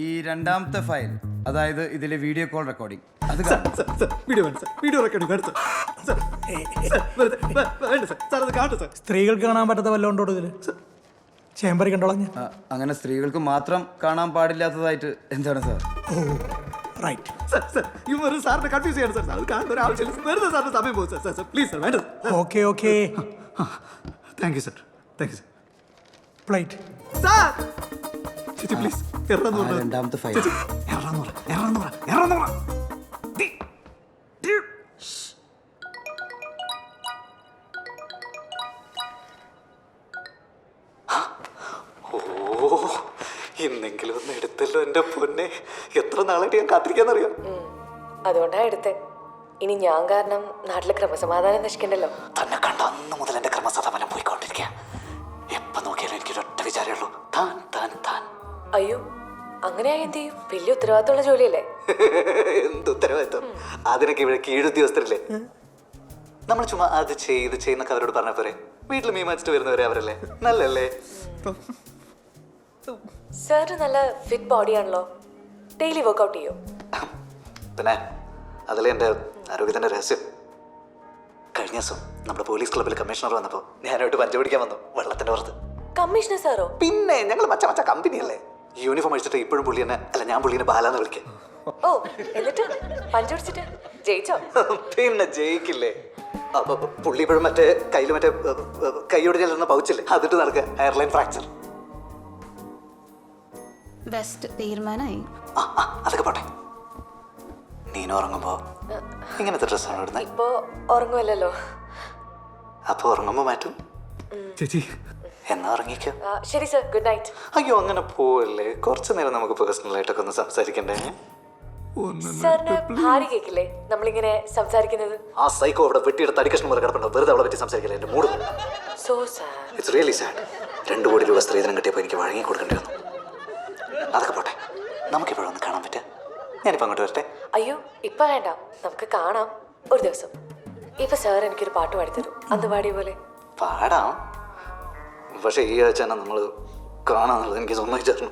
ഈ 2ാമത്തെ ഫയൽ അതായത് ഇതിലെ വീഡിയോ കോൾ റെക്കോർഡിംഗ് അത് കാണും. സ്ത്രീകൾക്ക് കാണാൻ പറ്റാത്ത വല്ലതുകൊണ്ടോ ഇതില് ചേമ്പറി കണ്ടോളഞ്ഞ. അങ്ങനെ സ്ത്രീകൾക്ക് മാത്രം കാണാൻ പാടില്ലാത്തതായിട്ട് എന്താണ് sir? Right. Okay okay. Thank you sir, thank you sir. Plate. രണ്ടാമത്തെ ഫയൽ ഇന്നെങ്കിലും ഒന്ന് എടുത്തല്ലോ എൻ്റെ പൊന്നെ. എത്ര നാളായിട്ട് ഞാൻ കാത്തിരിക്കാന്നറിയാം. അതുകൊണ്ടാ എടുത്തേ. ഇനി ഞാൻ കാരണം നാട്ടിലെ ക്രമസമാധാനം നശിക്കണ്ടല്ലോ. തന്നെ കണ്ട അന്ന് മുതൽ എൻ്റെ ക്രമസമാധാനം പോയിക്കൊണ്ടിരിക്കുക. എപ്പോൾ നോക്കിയാലും എനിക്കൊരൊറ്റ വിചാരമുള്ളൂ, താൻ താൻ താൻ. അയ്യോ, അങ്ങനെയാ എന്ത് ചെയ്യും? വലിയ ഉത്തരവാദിത്തമുള്ള ജോലിയല്ലേ? എന്ത് ഉത്തരവാദിത്വം? അതിനൊക്കെ ഇവിടെ കീഴുദ്യോഗസ്ഥരില്ലേ? നമ്മൾ ചുമ്മാ അത് ചെയ്യുന്നൊക്കെ അവരോട് പറഞ്ഞ പോരെ. വീട്ടിൽ മീൻ മച്ചിട്ട് വരുന്നവരെ അവരല്ലേ, നല്ലല്ലേ? സാറിന് നല്ല ഫിറ്റ് ബോഡിയാണല്ലോ. ഡെയിലി വർക്കൗട്ട് ചെയ്യോ? പിന്നെ അതല്ലേ എൻ്റെ ആരോഗ്യത്തിൻ്റെ രഹസ്യം. കഴിഞ്ഞ ദിവസം നമ്മുടെ പോലീസ് ക്ലബ്ബിൽ കമ്മീഷണർ വന്നപ്പോൾ ഞാനായിട്ട് പഞ്ച പിടിക്കാൻ വന്നു വെള്ളത്തിൻ്റെ പുറത്ത്. കമ്മീഷണർ സാറോ? പിന്നെ ഞങ്ങൾ മച്ച കമ്പനിയല്ലേ. യൂണിഫോം അടിച്ചിട്ട് ഇപ്പോഴും പുള്ളി എന്നെ അല്ല, ഞാൻ പുള്ളിനെ ബാലാന്ന് വിളിക്കാം. ഓ, എന്നിട്ട് പഞ്ചടിച്ചിട്ട് ജയിച്ചോ? പിന്നെ ജയിക്കില്ലേ. അപ്പൊ പുള്ളി ഇപ്പോഴും മറ്റേ കയ്യിൽ മറ്റേ കൈയോട് ചെല്ലുന്ന പൗച്ചില്ലേ, അതിട്ട് നടക്കുക. Airline fracture. ബെസ്റ്റ് തീരുമാനമായി. അതൊക്കെ പോട്ടെ. നീന ഉറങ്ങുമ്പോ ഇങ്ങനത്തെ ഡ്രസ്സാണ് ഇടുന്നത്. ഇപ്പോ ഉറങ്ങുമല്ലോ. അപ്പൊ ഉറങ്ങുമ്പോ മാറ്റും ചേച്ചി. എന്നാ ഉറങ്ങിക്കോ. ശരി സർ, ഗുഡ് നൈറ്റ്. അയ്യോ അങ്ങനെ പോവല്ലേ, കുറച്ചു നേരം നമുക്ക് പേഴ്സണൽ ആയിട്ടൊക്കെ ഒന്ന് സംസാരിക്കണ്ടേ? സാറിന് ഭാര്യ കേക്കില്ലേ നമ്മളിങ്ങനെ സംസാരിക്കുന്നത്? ആ സൈക്കോ അവിടെ വെട്ടിയെടുത്ത് അടിക്കഷ്ണം പോലെ കിടപ്പുണ്ടോ, വെറുതെ അവളെ പറ്റി സംസാരിക്കില്ല. എന്റെ mood so sad. It's really sad. 2 കോടി രൂപ സ്ത്രീധനം കിട്ടിയപ്പോൾ എനിക്ക് വഴങ്ങി കൊടുക്കേണ്ടി വന്നു. അതൊക്കെ പോട്ടെ, നമുക്കിപ്പോഴൊന്ന് കാണാൻ പറ്റുക. ഞാനിപ്പോൾ അങ്ങോട്ട് വരട്ടെ. അയ്യോ, ഇപ്പൊ വേണ്ട, നമുക്ക് കാണാം ഒരു ദിവസം. ഇപ്പൊ സാർ എനിക്കൊരു പാട്ട് പാടിത്തരും, അന്ന് പാടിയ പോലെ. പാടാം, പക്ഷെ ഈ ആഴ്ച തന്നെ നമ്മൾ കാണാന്നുള്ളത് എനിക്ക് സമ്മതിച്ചായിരുന്നു.